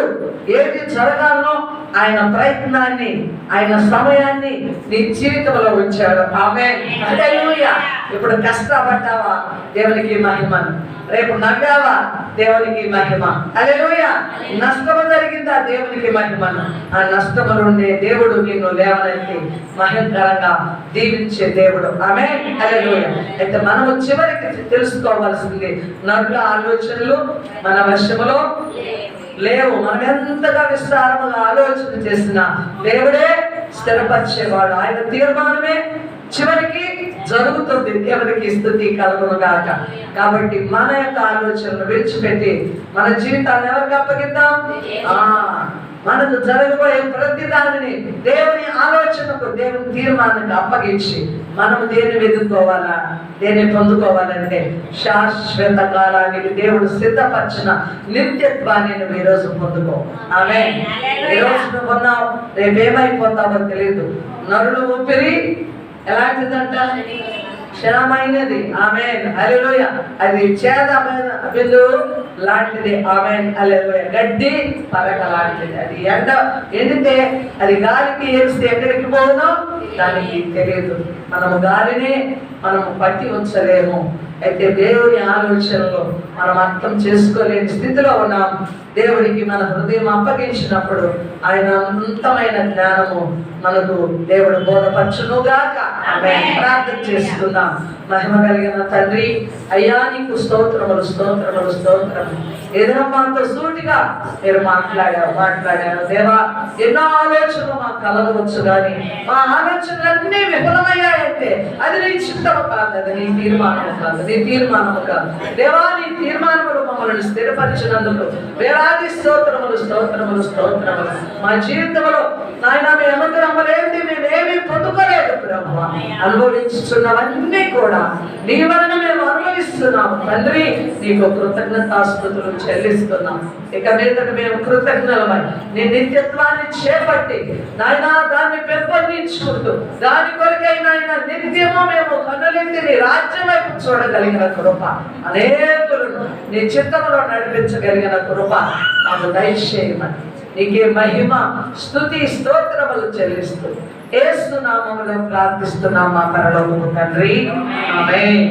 ఏది జరగాలనో ఆయన ప్రయత్నాన్ని, ఆయన సమయాన్ని నీ జీవితంలో ఉంచాడు. ఆమేన్, హల్లెలూయా. ఇప్పుడు కష్టపడ్డావా? దేవునికి మహిమను. రేపు నవ్వావా? దేవునికి మహిమ. హల్లెలూయా. నష్టము జరిగిందా? దేవునికి మహిమను. ఆ నష్టము నుండి దేవుడు నిన్ను లేవనెత్తి మహిమకరంగా దీవించే దేవుడు. ఆమేన్, హల్లెలూయా. అయితే మనము చివరికి తెలుసుకోవాల్సింది, నరుల ఆలోచనలు మన వశములో లేవు. మనం ఎంతగా విస్తారముగా ఆలోచన చేసినా దేవుడే స్థిరపరిచేవాడు. ఆయన తీర్మానమే చివరికి జరుగుతుంది. దేవునికి స్తుతి కలుగును గాక. కాబట్టి మన యొక్క ఆలోచనలు విడిచిపెట్టి మన జీవితాన్ని ఎవరికి అప్పగిద్దాం? మనకు జరగబోయే ప్రతి దానిని దేవుని ఆలోచనకు, దేవుని తీర్మానానికి అప్పగించి మనము దేన్ని వెతుక్కోవాలా, దేన్ని పొందుకోవాలంటే శాశ్వత కాలానికి దేవుడు సిద్ధపరిచిన నిత్యత్వాన్ని నువ్వు ఈరోజు పొందుకో. ఆమేన్. ఈరోజు నువ్వు ఉన్నావు, రేపేమైపోతావో తెలియదు. నరుడు ఊపిరి ఎలాంటిదంట? క్షణమైనది. ఆమేన్, హల్లెలూయా. అది చేదమైన బిందువు లాంటిది. ఆమేన్, హల్లెలూయా. గడ్డి పరక లాంటిది. అది ఎండితే అది గాలికి ఏరిస్తే ఎక్కడికి పోవునో దానికి తెలియదు. మనము గాలిని మనము పట్టి ఉంచలేము. అయితే దేవుని ఆలోచనలో మనం అర్థం చేసుకోలేని స్థితిలో ఉన్నాం. దేవుడికి మన హృదయం అప్పగించినప్పుడు ఆయన అనంతమైన జ్ఞానము మనకు దేవుడు బోధపరచునుగాక. ప్రార్థన చేసుకుందాం. మహిమ కలిగిన తండ్రి, అయ్యా నీకు స్తోత్రములు స్తోత్రములు స్తోత్రము. ఏదైనా మాతో సూటిగా మీరు మాట్లాడారు దేవా. ఎన్నో ఆలోచనలు మాకు కలగవచ్చు, కానీ మా ఆలోచనలన్నీ విఫలమయ్యాయంటే అది నీ చిత్తము కాదు, అది నీ తీర్మానము కాదు, నీ తీర్మానము కాదు దేవా. నీ తీర్మానములు మమ్మల్ని స్థిరపరిచినందుకు వేలాది స్తోత్రములు స్తోత్రములు స్తోత్రములు. మా జీవితంలో నాయన మీ అనుగ్రహములేంటి మేమేమీ పొందుకోలేదు బ్రహ్మ. అనుభవించుతున్నవన్నీ కూడా నీ వలన మేము అనుభవిస్తున్నాము తండ్రి. నీకు కృతజ్ఞతాస్తుతులు చెల్లిస్తున్నాం. ఇక మీదట మేము కృతజ్ఞలమై నీ నిత్యత్వాన్ని చేపట్టి నాయన దాన్ని పెంపొందించుకుంటూ దాని కొరకై నాయన నిత్యము మేము కన్నులెత్తి నీ రాజ్యం వైపు చూడగలిగిన కృప, అనేకులను నీ చిత్తములో నడిపించగలిగిన కృప మాకు దయచేయమని నీకే మహిమ స్తుతి స్తోత్రములు చెల్లిస్తూ యేసు నామములో ప్రార్థిస్తున్నాం మా పరలోకపు తండ్రి. ఆమేన్.